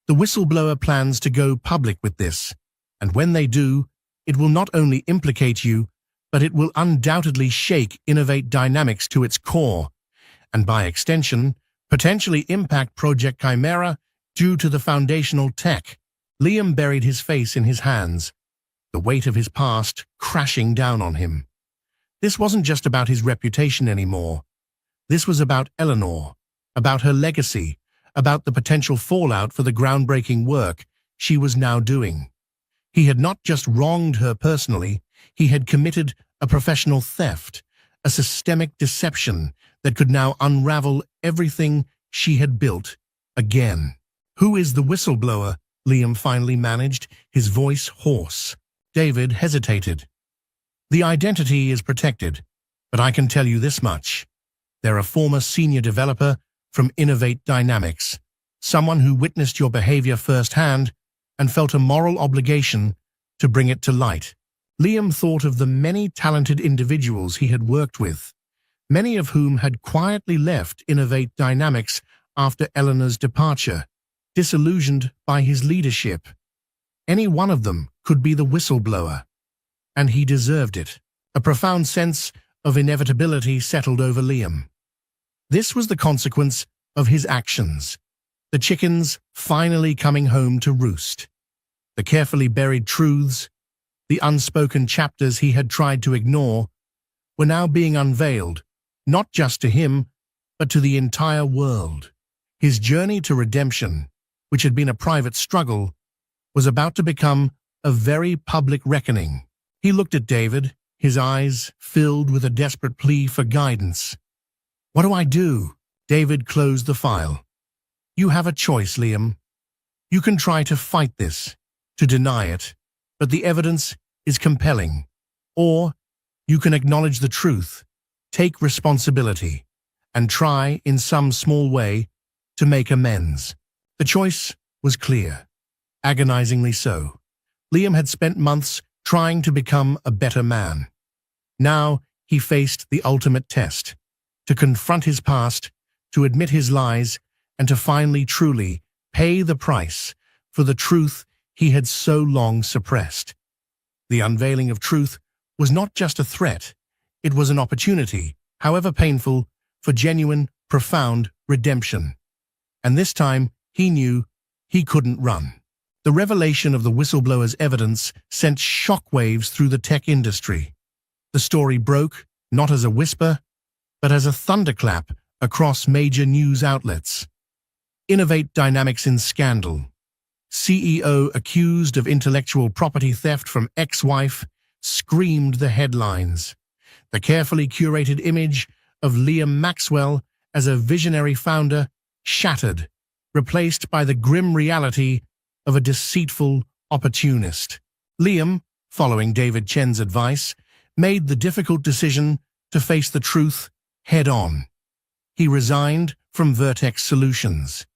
"The whistleblower plans to go public with this, and when they do, it will not only implicate you, but it will undoubtedly shake Innovate Dynamics to its core, and by extension, potentially impact Project Chimera due to the foundational tech." Liam buried his face in his hands, the weight of his past crashing down on him. This wasn't just about his reputation anymore. This was about Eleanor, about her legacy, about the potential fallout for the groundbreaking work she was now doing. He had not just wronged her personally, he had committed a professional theft, a systemic deception that could now unravel everything she had built again. "Who is the whistleblower?" Liam finally managed, his voice hoarse. David hesitated. "The identity is protected, but I can tell you this much. They're a former senior developer from Innovate Dynamics, someone who witnessed your behavior firsthand and felt a moral obligation to bring it to light." Liam thought of the many talented individuals he had worked with, many of whom had quietly left Innovate Dynamics after Eleanor's departure, disillusioned by his leadership. Any one of them could be the whistleblower, and he deserved it. A profound sense of inevitability settled over Liam. This was the consequence of his actions, the chickens finally coming home to roost. The carefully buried truths, the unspoken chapters he had tried to ignore, were now being unveiled, not just to him, but to the entire world. His journey to redemption, which had been a private struggle, was about to become a very public reckoning. He looked at David, his eyes filled with a desperate plea for guidance. "What do I do?" David closed the file. "You have a choice, Liam. You can try to fight this, to deny it, but the evidence is compelling. Or you can acknowledge the truth, take responsibility, and try, in some small way, to make amends." The choice was clear, agonizingly so. Liam had spent months trying to become a better man. Now he faced the ultimate test, to confront his past, to admit his lies, and to finally truly pay the price for the truth he had so long suppressed. The unveiling of truth was not just a threat, it was an opportunity, however painful, for genuine, profound redemption. And this time, he knew he couldn't run. The revelation of the whistleblower's evidence sent shockwaves through the tech industry. The story broke, not as a whisper, but as a thunderclap across major news outlets. Innovate Dynamics in scandal. CEO accused of intellectual property theft from ex-wife screamed the headlines. The carefully curated image of Liam Maxwell as a visionary founder shattered, replaced by the grim reality of a deceitful opportunist. Liam, following David Chen's advice, made the difficult decision to face the truth head-on. He resigned from Vertex Solutions,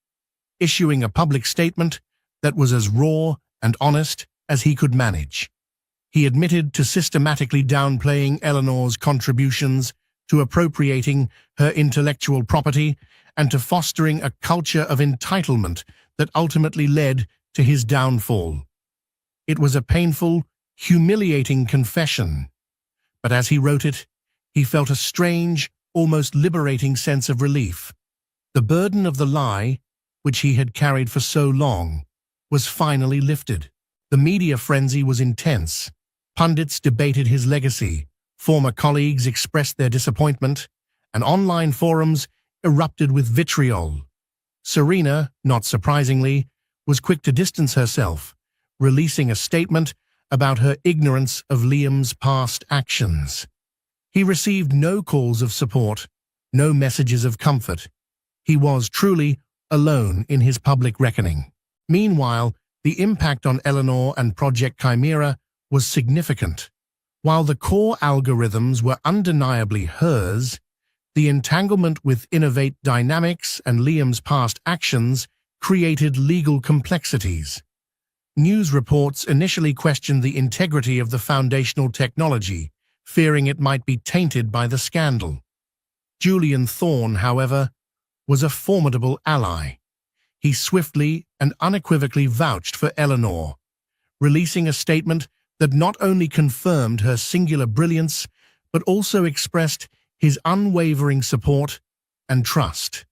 issuing a public statement that was as raw and honest as he could manage. He admitted to systematically downplaying Eleanor's contributions, to appropriating her intellectual property, and to fostering a culture of entitlement that ultimately led to his downfall. It was a painful, humiliating confession, but as he wrote it, he felt a strange, almost liberating sense of relief. The burden of the lie, which he had carried for so long, was finally lifted. The media frenzy was intense. Pundits debated his legacy, former colleagues expressed their disappointment, and online forums erupted with vitriol. Serena, not surprisingly, was quick to distance herself, releasing a statement about her ignorance of Liam's past actions. He received no calls of support, no messages of comfort. He was truly alone in his public reckoning. Meanwhile, the impact on Eleanor and Project Chimera was significant. While the core algorithms were undeniably hers, the entanglement with Innovate Dynamics and Liam's past actions created legal complexities. News reports initially questioned the integrity of the foundational technology, fearing it might be tainted by the scandal. Julian Thorne, however, was a formidable ally. He swiftly and unequivocally vouched for Eleanor, releasing a statement that not only confirmed her singular brilliance, but also expressed his unwavering support and trust.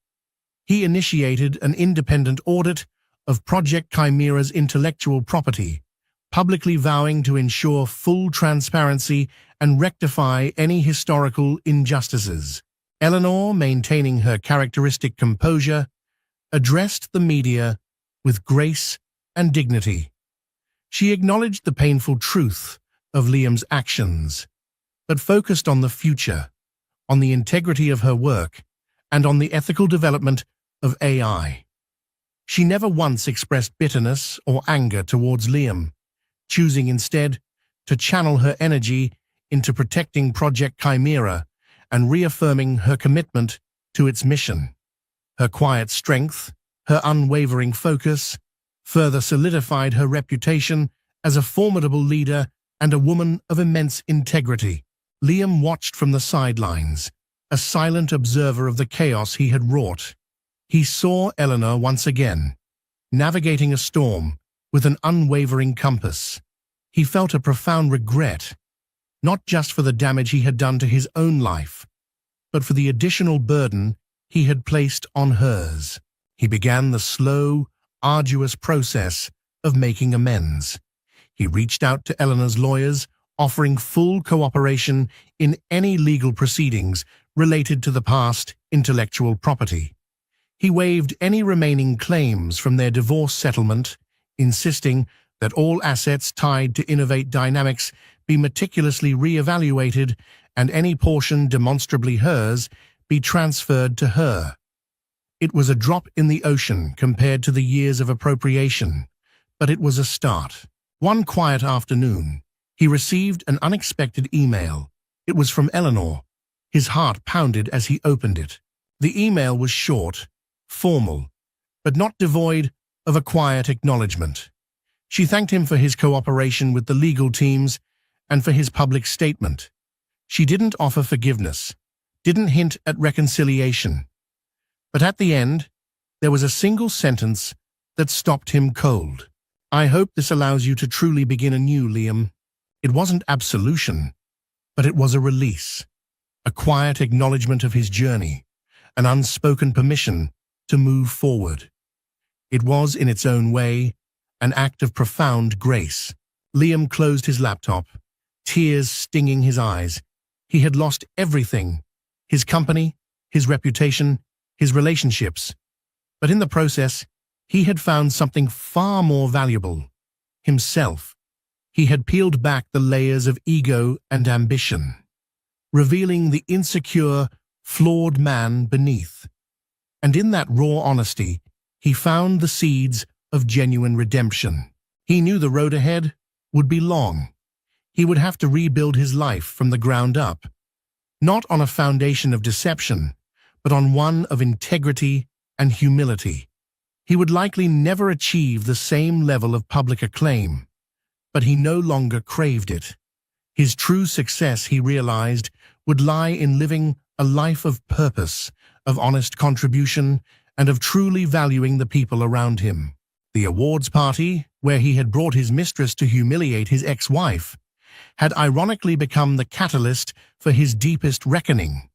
He initiated an independent audit of Project Chimera's intellectual property, publicly vowing to ensure full transparency and rectify any historical injustices. Eleanor, maintaining her characteristic composure, addressed the media with grace and dignity. She acknowledged the painful truth of Liam's actions, but focused on the future, on the integrity of her work, and on the ethical development of AI. She never once expressed bitterness or anger towards Liam, choosing instead to channel her energy into protecting Project Chimera and reaffirming her commitment to its mission. Her quiet strength, her unwavering focus, further solidified her reputation as a formidable leader and a woman of immense integrity. Liam watched from the sidelines, a silent observer of the chaos he had wrought. He saw Eleanor once again, navigating a storm with an unwavering compass. He felt a profound regret, not just for the damage he had done to his own life, but for the additional burden he had placed on hers. He began the slow, arduous process of making amends. He reached out to Eleanor's lawyers, offering full cooperation in any legal proceedings related to the past intellectual property. He waived any remaining claims from their divorce settlement, insisting that all assets tied to Innovate Dynamics be meticulously re-evaluated and any portion demonstrably hers be transferred to her. It was a drop in the ocean compared to the years of appropriation, but it was a start. One quiet afternoon, he received an unexpected email. It was from Eleanor. His heart pounded as he opened it. The email was short, formal, but not devoid of a quiet acknowledgement. She thanked him for his cooperation with the legal teams and for his public statement. She didn't offer forgiveness, didn't hint at reconciliation. But at the end, there was a single sentence that stopped him cold. "I hope this allows you to truly begin anew, Liam." It wasn't absolution, but it was a release, a quiet acknowledgement of his journey, an unspoken permission to move forward. It was, in its own way, an act of profound grace. Liam closed his laptop, tears stinging his eyes. He had lost everything: his company, his reputation, his relationships. But in the process, he had found something far more valuable: himself. He had peeled back the layers of ego and ambition, revealing the insecure, flawed man beneath. And in that raw honesty, he found the seeds of genuine redemption. He knew the road ahead would be long. He would have to rebuild his life from the ground up, not on a foundation of deception, but on one of integrity and humility. He would likely never achieve the same level of public acclaim, but he no longer craved it. His true success, he realized, would lie in living a life of purpose, of honest contribution, and of truly valuing the people around him. The awards party, where he had brought his mistress to humiliate his ex-wife, had ironically become the catalyst for his deepest reckoning.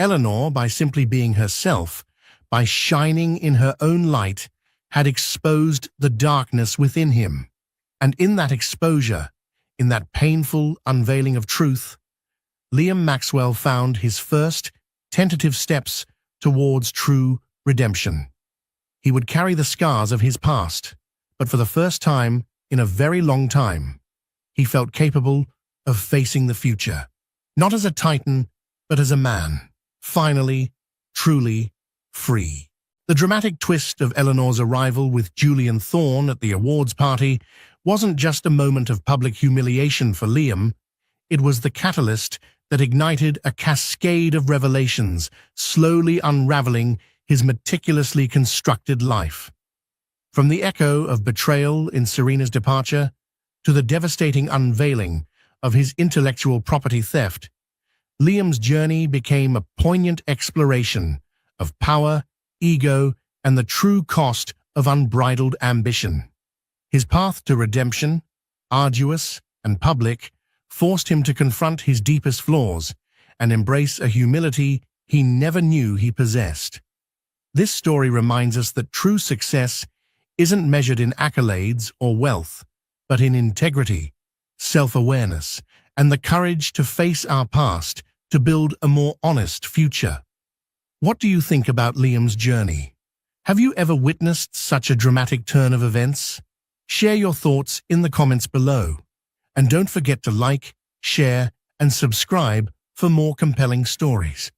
Eleanor, by simply being herself, by shining in her own light, had exposed the darkness within him. And in that exposure, in that painful unveiling of truth, Liam Maxwell found his first tentative steps towards true redemption. He would carry the scars of his past, but for the first time in a very long time, he felt capable of facing the future. Not as a titan, but as a man, finally, truly free. The dramatic twist of Eleanor's arrival with Julian Thorne at the awards party wasn't just a moment of public humiliation for Liam, it was the catalyst that ignited a cascade of revelations, slowly unraveling his meticulously constructed life. From the echo of betrayal in Serena's departure to the devastating unveiling of his intellectual property theft, Liam's journey became a poignant exploration of power, ego, and the true cost of unbridled ambition. His path to redemption, arduous and public, forced him to confront his deepest flaws and embrace a humility he never knew he possessed. This story reminds us that true success isn't measured in accolades or wealth, but in integrity, self-awareness, and the courage to face our past to build a more honest future. What do you think about Liam's journey? Have you ever witnessed such a dramatic turn of events? Share your thoughts in the comments below. And don't forget to like, share, and subscribe for more compelling stories.